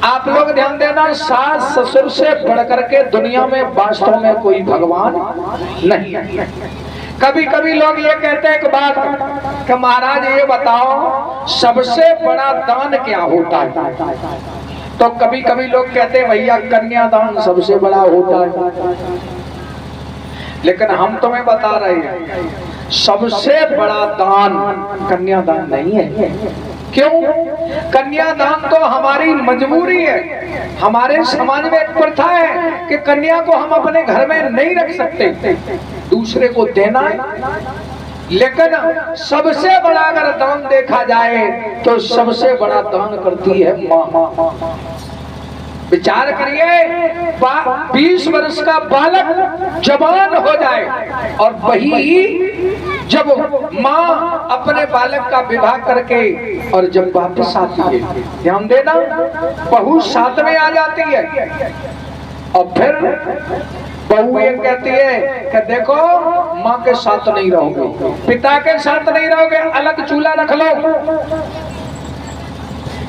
आप लोग ध्यान देना, सास ससुर से बढ़कर के दुनिया में वास्तव में कोई भगवान नहीं है। कभी कभी लोग ये कहते हैं कि बात कि महाराज ये बताओ सबसे बड़ा दान क्या होता है? तो कभी कभी लोग कहते हैं भैया कन्यादान सबसे बड़ा होता है, लेकिन हम तुम्हें बता रहे हैं सबसे बड़ा दान कन्यादान नहीं है। क्यों? कन्यादान तो हमारी मजबूरी है। हमारे समाज में एक प्रथा है कि कन्या को हम अपने घर में नहीं रख सकते, दूसरे को देना है। लेकिन सबसे बड़ा अगर दान देखा जाए तो सबसे बड़ा दान करती है माँ। विचार करिए, 20 वर्ष का बालक जवान हो जाए और वही जब माँ अपने बालक का विवाह करके और जब वापस आती है, ध्यान देना, बहू साथ में आ जाती है और फिर बहू ये कहती है कि देखो माँ के साथ नहीं रहोगे, पिता के साथ नहीं रहोगे, अलग चूल्हा रख लो।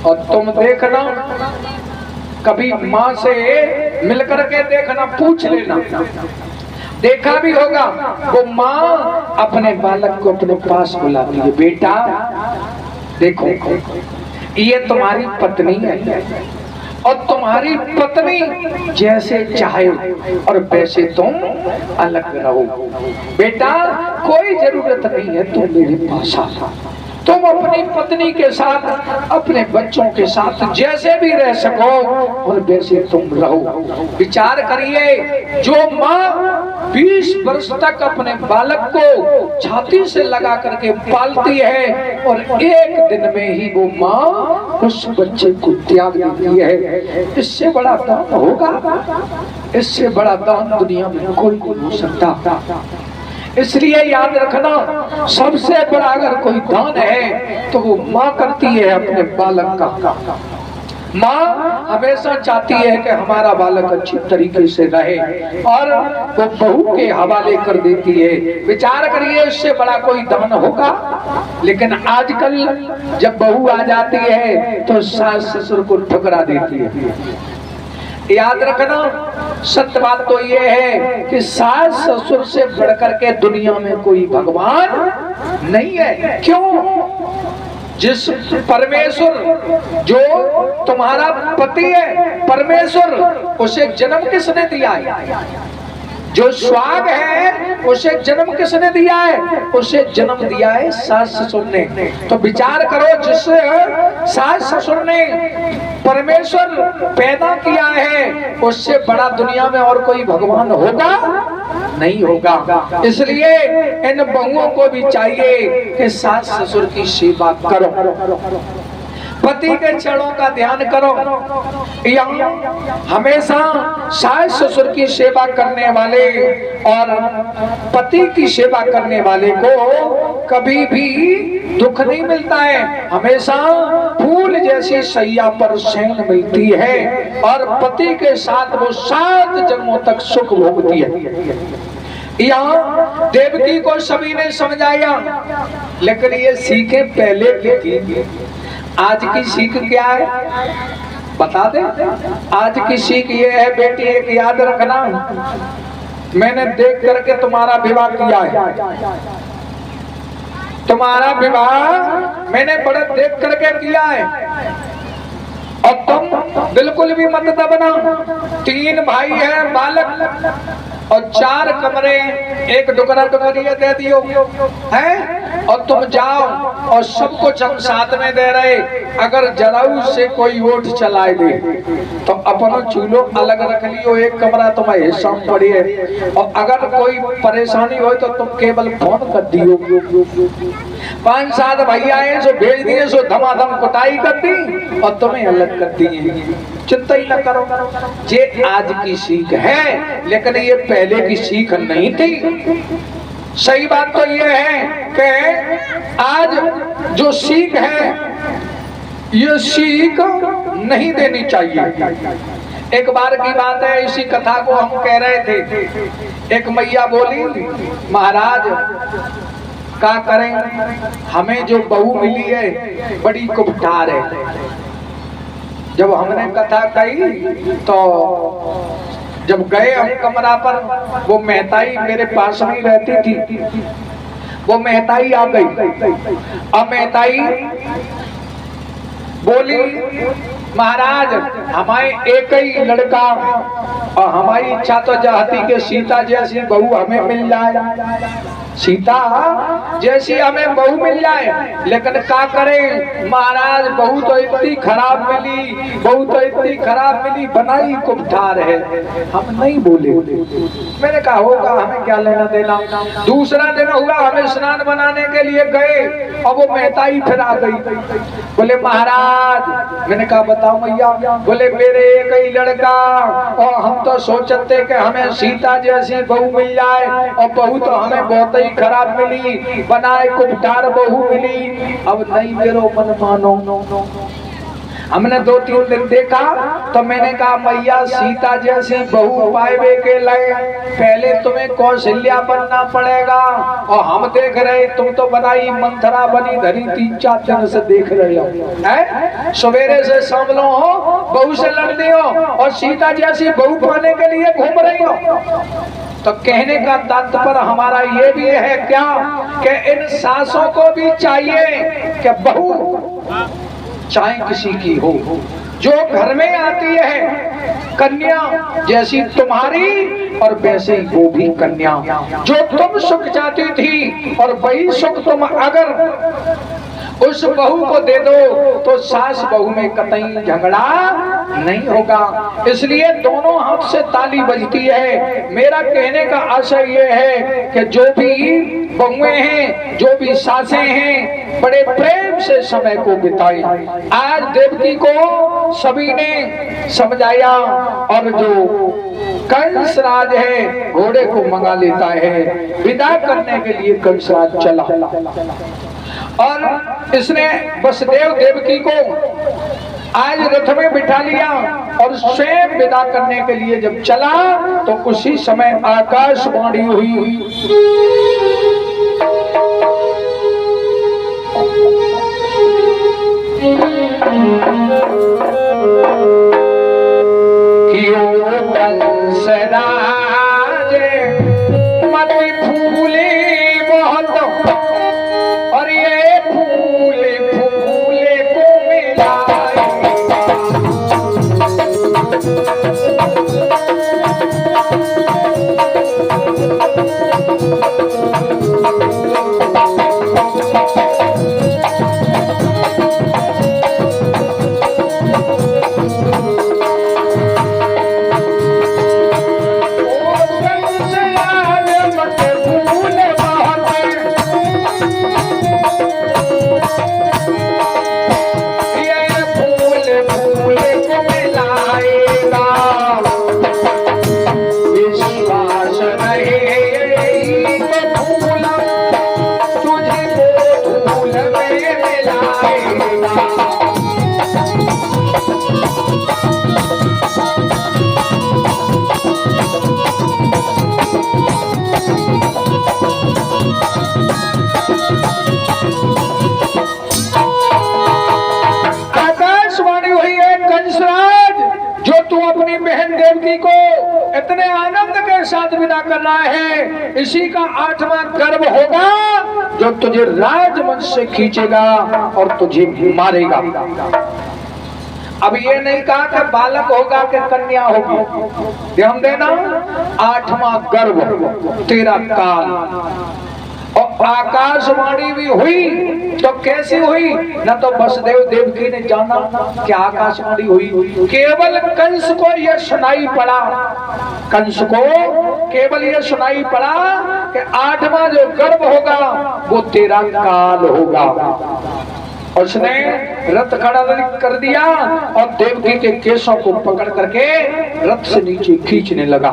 और तुम देखना कभी माँ से मिलकर के देखना, पूछ लेना, देखा भी होगा वो माँ अपने बालक को अपने पास बुलाती है, बेटा देखो ये तुम्हारी पत्नी है और तुम्हारी पत्नी जैसे चाहे और वैसे तुम अलग रहो। बेटा कोई जरूरत नहीं है तुम मेरे पास आ, तुम अपनी पत्नी के साथ अपने बच्चों के साथ जैसे भी रह सको और वैसे तुम रहो। विचार करिए, जो माँ 20 वर्ष तक अपने बालक को छाती से लगा करके पालती है और एक दिन में ही वो माँ उस बच्चे को त्याग देती है, इससे बड़ा दान होगा? इससे बड़ा दान दुनिया में कोई नहीं हो सकता। इसलिए याद रखना, सबसे बड़ा अगर कोई दान है तो वो माँ करती है अपने बालक का। माँ हमेशा चाहती है कि हमारा बालक अच्छी तरीके से रहे और वो बहू के हवाले कर देती है। विचार करिए, इससे बड़ा कोई दान होगा? लेकिन आजकल जब बहू आ जाती है तो सास ससुर को ठुकरा देती है। याद रखना, सत्य बात तो ये है कि सास ससुर से बढ़कर के दुनिया में कोई भगवान नहीं है। क्यों? जिस परमेश्वर जो तुम्हारा पति है, परमेश्वर, उसे जन्म किसने दिया है? जो स्वाग है उसे जन्म किसने दिया है? उसे जन्म दिया है सास ससुर ने। तो विचार करो, जिस सास ससुर ने परमेश्वर पैदा किया है उससे बड़ा दुनिया में और कोई भगवान होगा? नहीं होगा। इसलिए इन बहुओं को भी चाहिए कि सास ससुर की सेवा करो, पति के चरणों का ध्यान करो। यहाँ हमेशा सास ससुर की सेवा करने वाले और पति की सेवा करने वाले को कभी भी दुख नहीं मिलता है, हमेशा फूल जैसी सैया पर शयन मिलती है और पति के साथ वो 7 जन्मों तक सुख भोगती है। यहाँ देवकी को सभी ने समझाया, लेकिन ये सीखें पहले की थी। आज की सीख क्या है बता दे? आज की सीख ये है बेटी, एक याद रखना, मैंने देख करके तुम्हारा विवाह किया है, तुम्हारा विवाह मैंने बड़े देख करके किया है और तुम बिल्कुल भी मत दबना। 3 भाई हैं, बालक और 4 कमरे, एक डुकरा डुकरिया दे दियो है। और तुम जाओ और सब कुछ हम साथ में दे रहे, अगर जराऊ से कोई वोट चलाए दे तो अपनो चूल्हो अलग रख लियो, एक कमरा तुम्हारे हिस्सा में पड़ी है, और अगर कोई परेशानी हो तो तुम केवल फोन कर दियो। 5-7 भैया हैं सो भेज दिए, सो धमाधम कुटाई कर दी और तुम्हें अलग कर दिए। चिंता ही न करो। ये आज की सीख है, लेकिन ये पहले की सीख नहीं थी। सही बात तो ये है कि आज जो सीख है ये सीख नहीं देनी चाहिए। एक बार की बात है, इसी कथा को हम कह रहे थे। एक मैया बोली, महाराज क्या करें, हमें जो बहू मिली है बड़ी कुबठार है। जब हमने कथा कही तो जब गए हम कमरा पर, वो मेहताई मेरे पास में रहती थी, वो मेहताई आ गई। अब मेहताई बोली, महाराज हमारे एक ही लड़का, और हमारी इच्छा तो चाहती कि सीता जैसी बहू हमें मिल जाए, सीता जैसी हमें बहू मिल जाए, लेकिन क्या करें महाराज, बहू तो इतनी खराब मिली, बहू तो इतनी खराब मिली, बनाई कुबठार है। हम नहीं बोले। मैंने कहा होगा, हमें क्या लेना देना। दूसरा दिन हुआ, हमें स्नान बनाने के लिए गए और वो मेहताई फिर आ गई। बोले महाराज, मैंने कहा बताओ मैया। बोले मेरे एक ही लड़का, और हम तो सोचते कि हमें सीता जैसी बहू मिल जाए, और बहू तो हमें बहुत ही खराब मिली, बनाए कुबठार बहू मिली। अब नहीं मेरो मन मानो। हमने 2-3 दिन देखा तो मैंने कहा मैया, सीता जैसी बहू पाए के लिए पहले तुम्हें कौशल्या बनना पड़ेगा, और हम देख रहे, तुम तो बनाई मंथरा बनी धरी 3-4 दिन से देख रहे हो, हैं? सवेरे से शाम हो बहू से लड़ते हो और सीता जैसी बहू पाने के लिए घूम रही हो। तो कहने का तात्पर्य हमारा ये भी है क्या कि इन सासों को भी चाहिए कि बहू चाहे किसी की हो, जो घर में आती है कन्या जैसी तुम्हारी और वैसे ही वो भी कन्या, जो तुम सुख चाहती थी और वही सुख तुम अगर उस बहू को दे दो तो सास बहू में कतई झगड़ा नहीं होगा। इसलिए दोनों हाथ से ताली बजती है। मेरा कहने का आशय ये है कि जो भी बहुएं हैं, जो भी सासें हैं, बड़े प्रेम से समय को बिताएं। आज देवकी को सभी ने समझाया, और जो कंसराज है घोड़े को मंगा लेता है, विदा करने के लिए कंसराज चला, और इसने वसुदेव देवकी को आज रथ में बिठा लिया और स्वयं विदा करने के लिए जब चला तो उसी समय आकाशवाणी हुई। इतने आनंद के साथ विदा कर रहा है, इसी का 8वां गर्भ होगा जो तुझे राजवंश से खींचेगा और तुझे मारेगा। अब ये नहीं कहा कि बालक होगा कि कन्या होगी, ध्यान देना, 8वां गर्भ तेरा काल। और आकाशवाणी भी हुई तो कैसी हुई? न तो वसुदेव देवकी ने जाना कि आकाशवाणी हुई, केवल कंस को यह सुनाई पड़ा, कंस को केवल यह सुनाई पड़ा कि 8वां जो गर्भ होगा वो तेरा काल होगा। उसने रथ खड़ा कर दिया और देवकी के केशों को पकड़ करके रथ से नीचे खींचने लगा।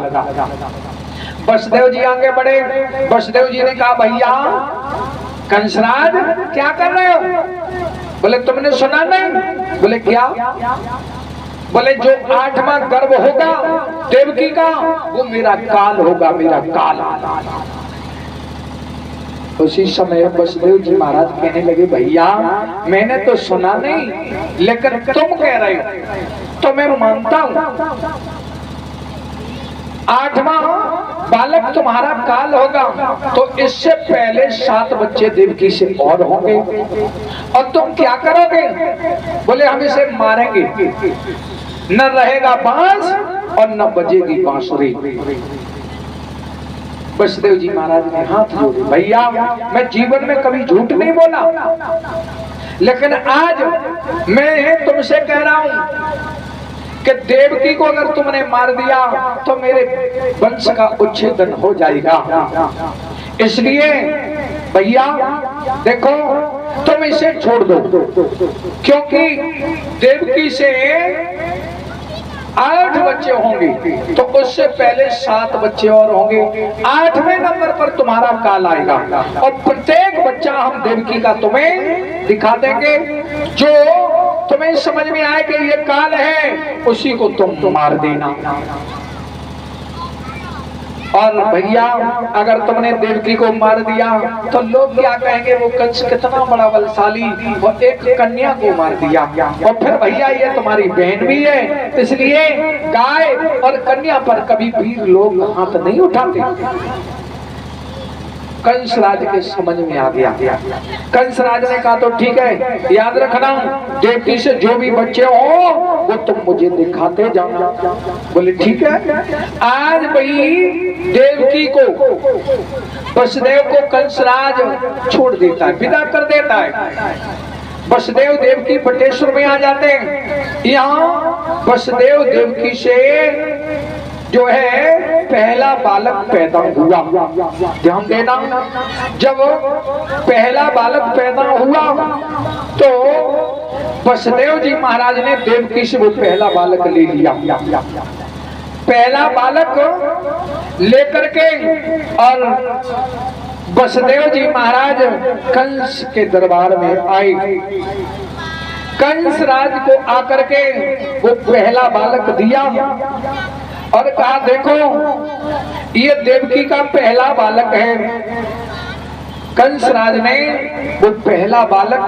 वसुदेव जी आगे बढ़े। वसुदेव जी ने कहा, भैया कंसराज क्या कर रहे हो? बोले तुमने सुना नहीं? बोले क्या? बोले जो 8वां गर्भ होगा देवकी का वो मेरा काल होगा, मेरा काल। उसी समय वसुदेव जी महाराज कहने लगे, भैया मैंने तो सुना नहीं, लेकिन तुम कह रहे हो तो मैं मानता हूं। 8वां बालक तुम्हारा काल होगा तो इससे पहले 7 बच्चे देवकी से और होंगे, और तुम क्या करोगे? बोले हम इसे मारेंगे, न रहेगा बांस और न बजेगी बांसुरी। वसुदेव जी महाराज ने हाथ जोड़े, भैया मैं जीवन में कभी झूठ नहीं बोला, लेकिन आज मैं तुमसे कह रहा हूं कि देवकी को अगर तुमने मार दिया तो मेरे वंश का उच्छेदन हो जाएगा। इसलिए भैया देखो तुम इसे छोड़ दो, क्योंकि देवकी से 8 बच्चे होंगे तो उससे पहले 7 बच्चे और होंगे। 8वें नंबर पर तुम्हारा काल आएगा और प्रत्येक बच्चा हम देवकी का तुम्हें दिखा देंगे। जो तुम्हें समझ में आए कि ये काल है उसी को तुम मार देना। और भैया अगर तुमने देवकी को मार दिया तो लोग क्या कहेंगे, वो कंस कितना बड़ा बलशाली, वो एक कन्या को मार दिया। और फिर भैया ये तुम्हारी बहन भी है, इसलिए गाय और कन्या पर कभी वीर लोग हाथ नहीं उठाते। कंसराज के समझ में आ गया। कंसराज ने कहा तो ठीक है, याद रखना देवकी से जो भी बच्चे हो वो तुम मुझे दिखाते जाना। बोले ठीक है। आज भाई देवकी को वसुदेव को कंसराज छोड़ देता है, विदा कर देता है। वसुदेव देवकी बटेश्वर में आ जाते हैं। यहाँ वसुदेव देवकी से जो है पहला बालक पैदा हुआ। ध्यान देना, जब पहला बालक पैदा हुआ तो वसुदेव जी महाराज ने देवकी से वो पहला बालक ले लिया। पहला बालक लेकर के और वसुदेव जी महाराज कंस के दरबार में आए। कंस राज को आकर के वो पहला बालक दिया और कहा देखो ये देवकी का पहला बालक है। कंसराज ने वो पहला बालक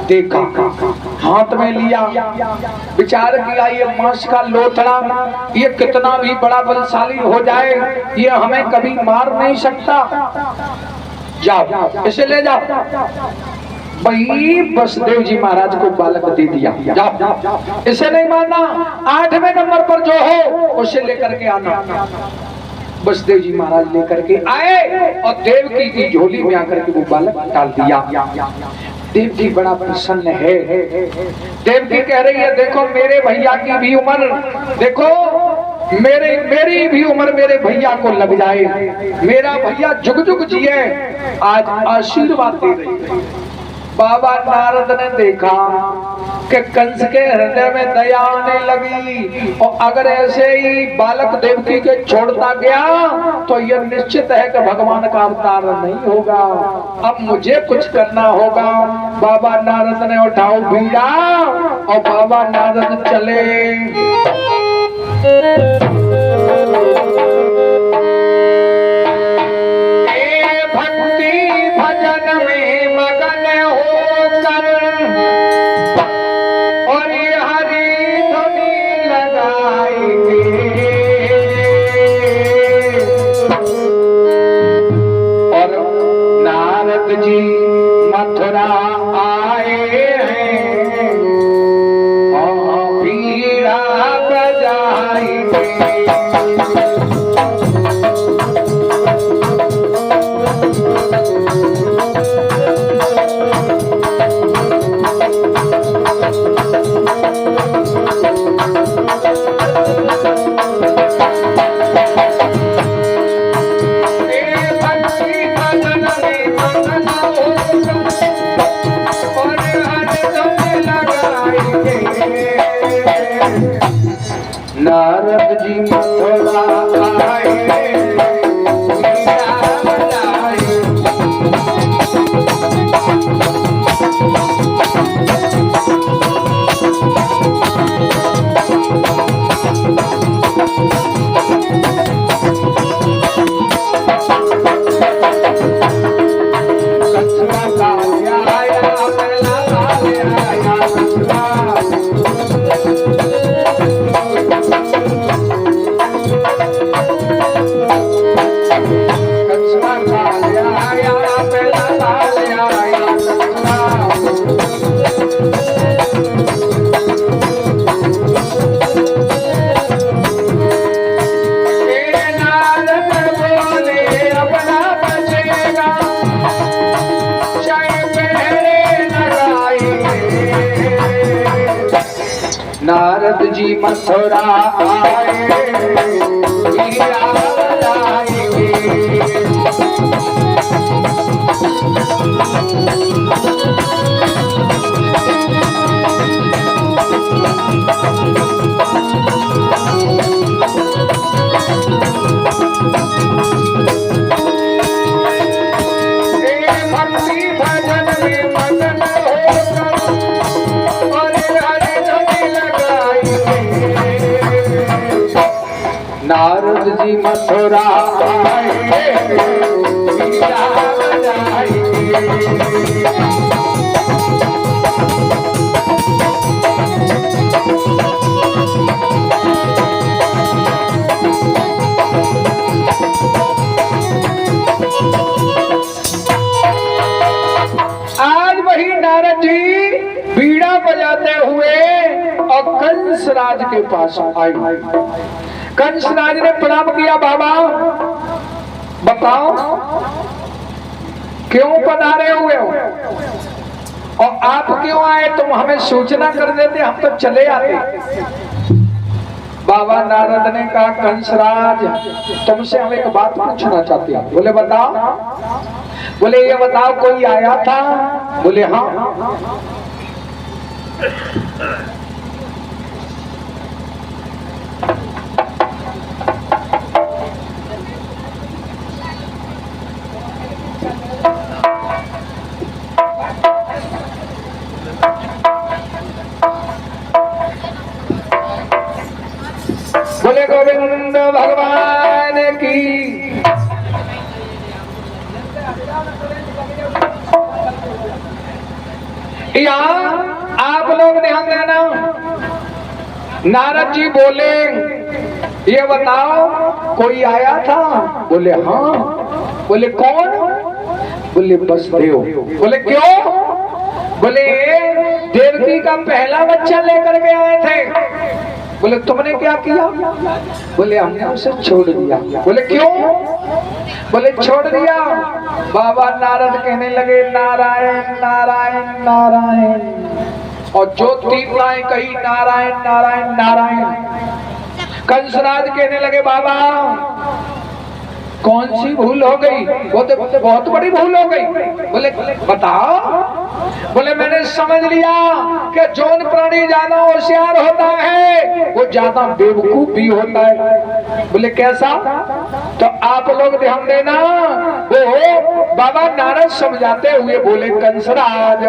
देखा, हाथ में लिया, विचार किया ये मांस का लोथड़ा, ये कितना भी बड़ा बलशाली हो जाए ये हमें कभी मार नहीं सकता, जाओ इसे ले जाओ। वही वसुदेव जी महाराज को बालक दे दिया, जाओ इसे नहीं मारना, 8वें नंबर पर जो हो उसे लेकर के आना। वसुदेव जी महाराज लेकर के आए और देवकी की झोली में आकर के वो बालक डाल दिया। देवकी बड़ा प्रसन्न है। देवकी कह रही है देखो मेरे भैया की भी उम्र, देखो मेरी भी उम्र मेरे भैया को लग जाए, मेरा भैया जुग जुग जिए, आज आशीर्वाद दे रही है। बाबा नारद ने देखा कि कंस के हृदय में दया आने लगी और अगर ऐसे ही बालक देवकी के छोड़ता गया तो यह निश्चित है कि भगवान का अवतार नहीं होगा, अब मुझे कुछ करना होगा। बाबा नारद ने उठाओ बीड़ा और बाबा नारद चले। भक्ति भजन में मगन होकर और हरी धुनी लगाएंगे और नारद जी मथुरा आए हैं और बीड़ा बजाएंगे। नारद जी मथुरा आए, नारद जी मथुरा आए, हीरा लाएंगे। भक्ति भजन में मगन होकर और हरि धुन लगाएंगे। नारद जी मथुरा आए, हीरा बजाएंगे। आज वही नारद जी बीड़ा बजाते हुए और कंस राज के पास आए। कंस राज ने प्रणाम किया, बाबा बताओ क्यों पधारे हुए हो और आप क्यों आए? तुम हमें सूचना कर देते, हम तो चले आते। बाबा नारद ने कहा, कंसराज तुमसे हम एक बात पूछना चाहते हैं। बोले बताओ। बोले ये बताओ कोई आया था? बोले हाँ। बोले गोविंद भगवान की। यहाँ आप लोग ध्यान देना। नारद जी बोले ये बताओ कोई आया था? बोले हाँ। बोले कौन? बोले वसुदेव। बोले क्यों? बोले देवकी का पहला बच्चा लेकर के आए थे। बोले तुमने क्या किया? बोले हमने उसे छोड़ दिया। बोले क्यों? बोले छोड़ दिया। बाबा नारद कहने लगे नारायण नारायण नारायण, और जो तीन लाइन कही नारायण नारायण नारायण। कंसराज कहने लगे बाबा कौन सी भूल हो गई? बहुत बड़ी भूल हो गई। बोले बताओ। बोले मैंने समझ लिया कि जौन प्राणी ज्यादा होशियार होता है वो ज्यादा बेवकूफ भी होता है। बोले कैसा? तो आप लोग ध्यान देना। वो बाबा नारद समझाते हुए बोले कंसराज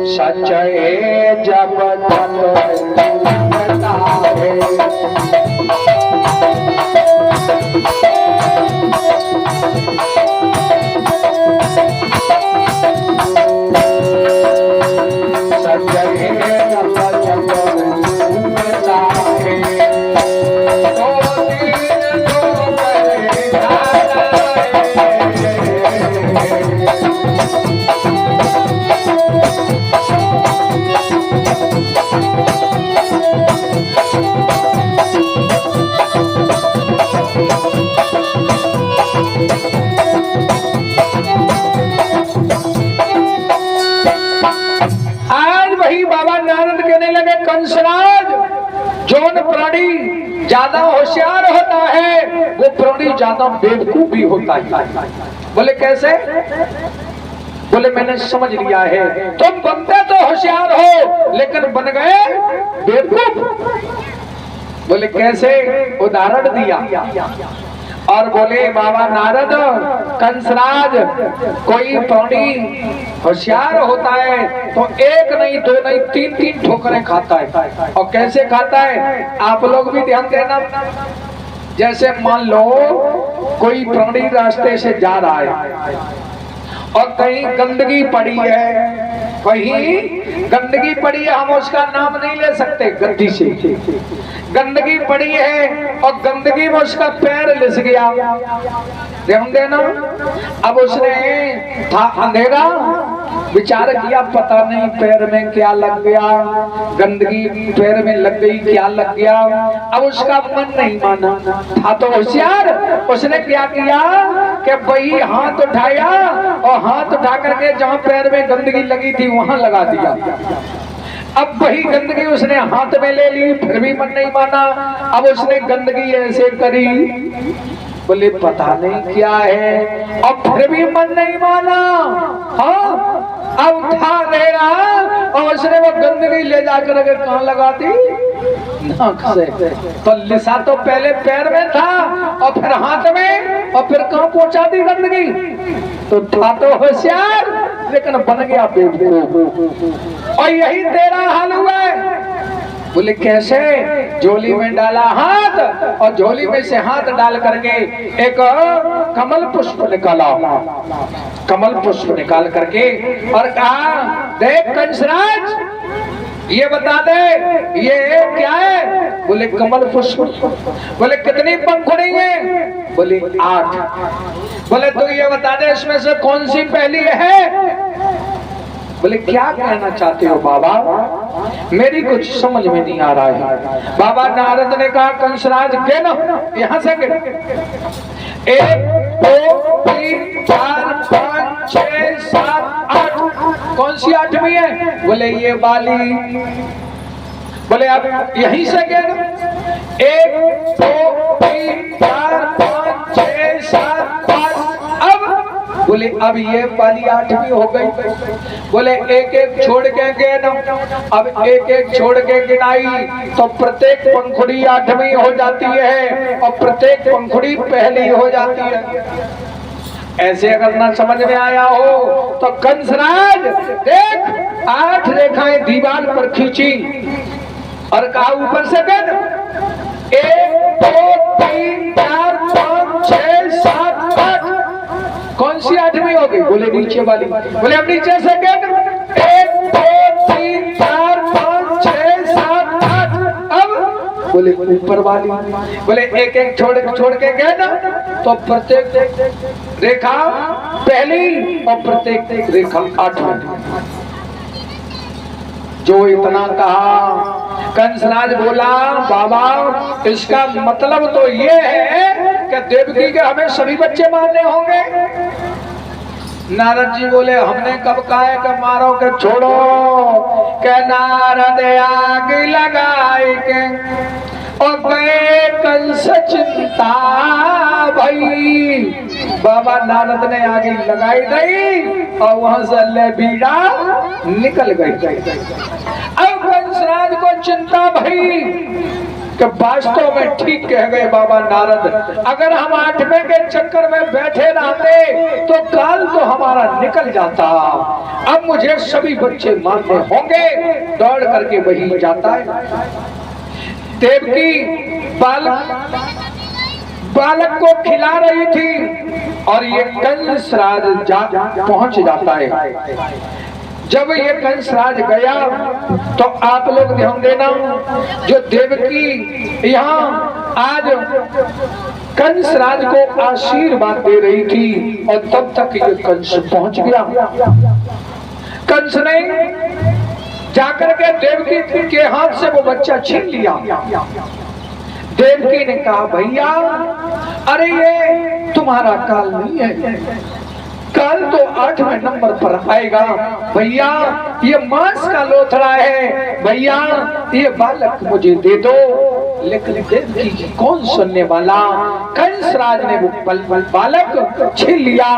सच्चे जब तक है कंसराज जोन प्राणी ज्यादा होशियार होता है वो प्राणी ज्यादा बेवकूफ भी होता है। बोले कैसे? बोले मैंने समझ लिया है, तुम बनते तो होशियार हो लेकिन बन गए बेवकूफ। बोले कैसे? उदाहरण दिया और बोले बाबा नारद, कंसराज कोई प्राणी होशियार होता है तो एक नहीं दो नहीं तीन तीन ठोकरें खाता है। और कैसे खाता है आप लोग भी ध्यान देना। जैसे मान लो कोई प्राणी रास्ते से जा रहा है और कहीं गंदगी पड़ी है, कहीं गंदगी पड़ी है, हम उसका नाम नहीं ले सकते, गद्दी से गंदगी पड़ी है और गंदगी में उसका पैर लिस गया, ध्यान देना। अब उसने था अंधेरा, विचार किया पता नहीं पैर में क्या लग गया, गंदगी पैर में लग गई, क्या लग गया। अब उसका मन नहीं माना, था तो होशियार, उसने क्या किया कि वही हाथ उठाया और हाथ उठा करके जहां पैर में गंदगी लगी थी वहां लगा दिया। अब वही गंदगी उसने हाथ में ले ली, फिर भी मन नहीं माना। अब उसने गंदगी ऐसे करी, बोले पता नहीं क्या है, और फिर भी मन नहीं माना। हाँ अब उठा दे रहा और उसने वो गंदगी ले जाकर अगर कहाँ लगा दी, नाक से। तो लिसा तो पहले पैर में था और फिर हाथ में और फिर कहाँ पहुंचा दी गंदगी। तो था तो होशियार लेकिन बन गया बेवकूफ। और यही तेरा हाल हुआ है। बोले कैसे? झोली में डाला हाथ और झोली में से हाथ डाल करके एक कमल पुष्प निकाला, कमल पुष्प निकाल करके और कहा देख कंसराज ये बता दे ये क्या है? बोले कमल पुष्प। बोले कितनी पंखुड़ी है? बोले 8। बोले तो ये बता दे इसमें से कौन सी पहली है? बोले क्या कहना चाहते हो बाबा, मेरी कुछ समझ में नहीं आ रहा है। बाबा नारद ने कहा कंसराज गिन, यहां से गिन, 1 2 3 4 5 6 7 8। कौन सी 8वीं है? बोले ये वाली। बोले अब यहीं से गिन, 1 2 3 4 5 6 7 8। अब बोले अब ये वाली 8वीं हो गई। बोले एक एक छोड़ के गिन। अब एक एक छोड़ के गिनाई तो प्रत्येक पंखुड़ी 8वीं हो जाती है और प्रत्येक पंखुड़ी पहली हो जाती है। ऐसे अगर ना समझ में आया हो तो कंसराज देख 8 रेखाएं दीवार पर खींची और कहा ऊपर से गिन, 1 2 3 4 5 6 7 8। कौन सी 8वीं हो गई? बोले नीचे वाली। बोले अब नीचे से गिन, 1 2 3 4 5 6 7 8। अब बोले ऊपर वाली। बोले एक एक छोड़ के गिन तो प्रत्येक रेखा पहली और प्रत्येक रेखा 8वीं। जो इतना कहा कंसराज बोला बाबा इसका मतलब तो ये है कि देवकी के हमें सभी बच्चे मारने होंगे। नारद जी बोले हमने कब कहा है कि मारो के छोड़ो, के नारद आग लगाई के और गए कंस चिंता भई। बाबा नारद ने आगे लगाई गई और वहां से ले बीड़ा निकल गई। अब कंसराज को चिंता भई कि वास्तव में ठीक कह गए बाबा नारद, अगर हम 8वें के चक्कर में बैठे रहते तो काल तो हमारा निकल जाता। अब मुझे सभी बच्चे मारने होंगे। दौड़ करके वही जाता है। देवकी बालक को खिला रही थी और ये कंसराज पहुंच जाता है। जब ये कंसराज गया तो आप लोग ध्यान देना, जो देवकी यहाँ आज कंसराज को आशीर्वाद दे रही थी और तब तक ये कंस पहुंच गया। कंस ने जाकर के देवकी के हाथ से वो बच्चा छीन लिया। देवकी ने कहा भैया अरे ये तुम्हारा काल नहीं है, काल तो 8वें नंबर पर आएगा, भैया ये मांस का लोथड़ा है, भैया ये बालक मुझे दे दो। लेकिन देवकी जी कौन सुनने वाला, कंसराज ने वो बालक छीन लिया।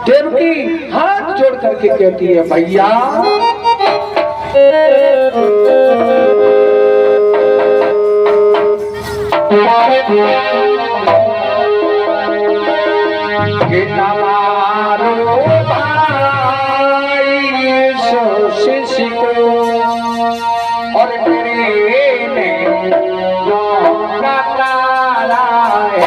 देवकी हाथ जोड़ करके कहती है, भैया कि न मारो भाई सो शिष्य को, और मेरे ने नकारा है।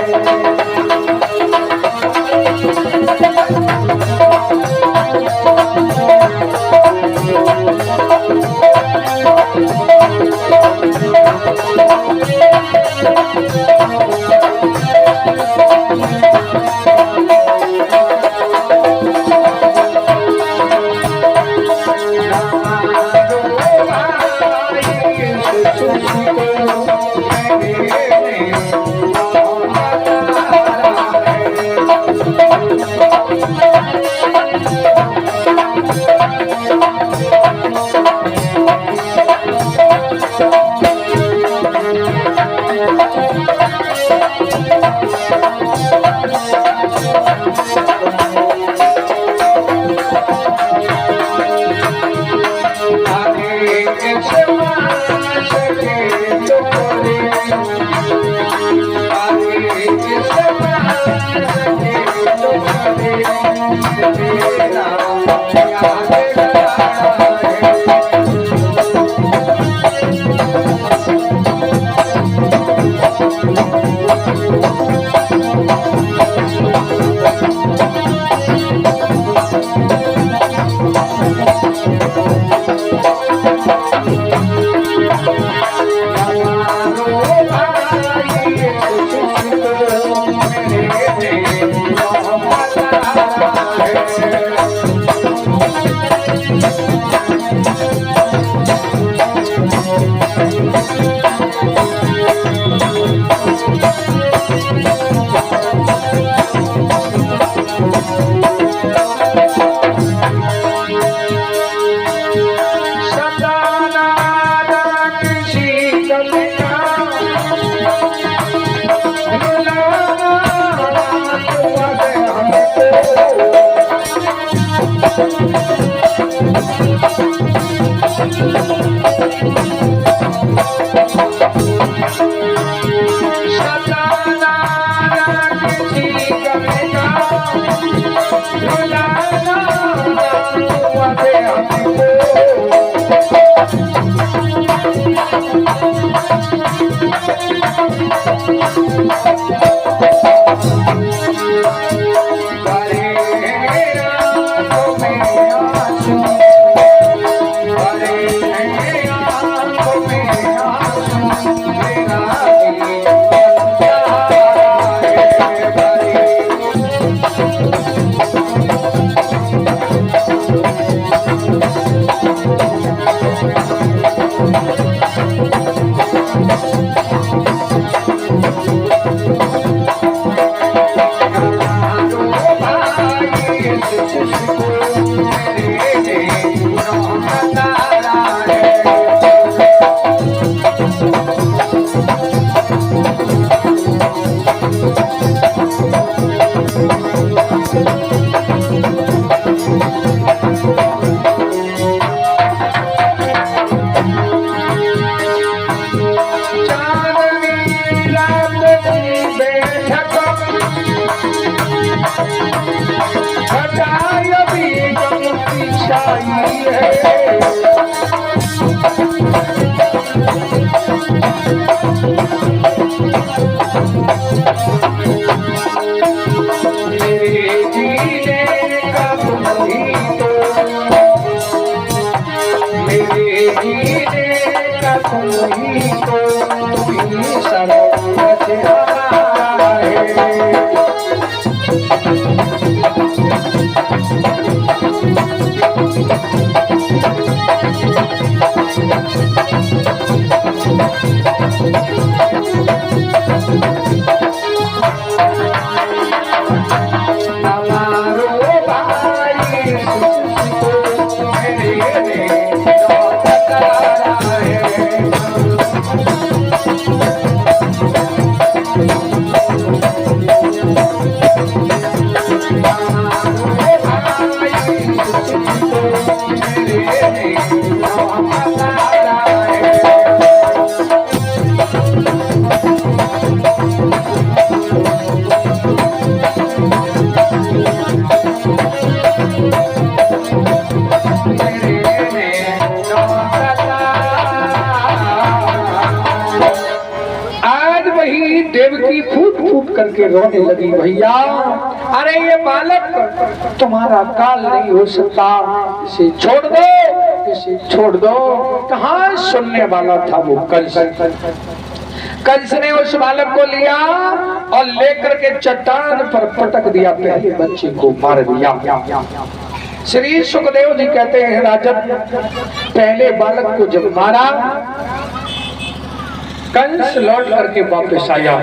आज वही देवकी फूट फूट करके रोने लगी, भैया अरे ये बालक तुम्हारा काल नहीं हो सकता, इसे छोड़ दो, इसे छोड़ दो। कहाँ सुनने वाला था वो कंस। कंस ने उस बालक को लिया और लेकर के चट्टान पर पटक दिया, पहले बच्चे को मार दिया। श्री सुखदेव जी कहते हैं राजन, पहले बालक को जब मारा, कंस लौट करके वापस आया,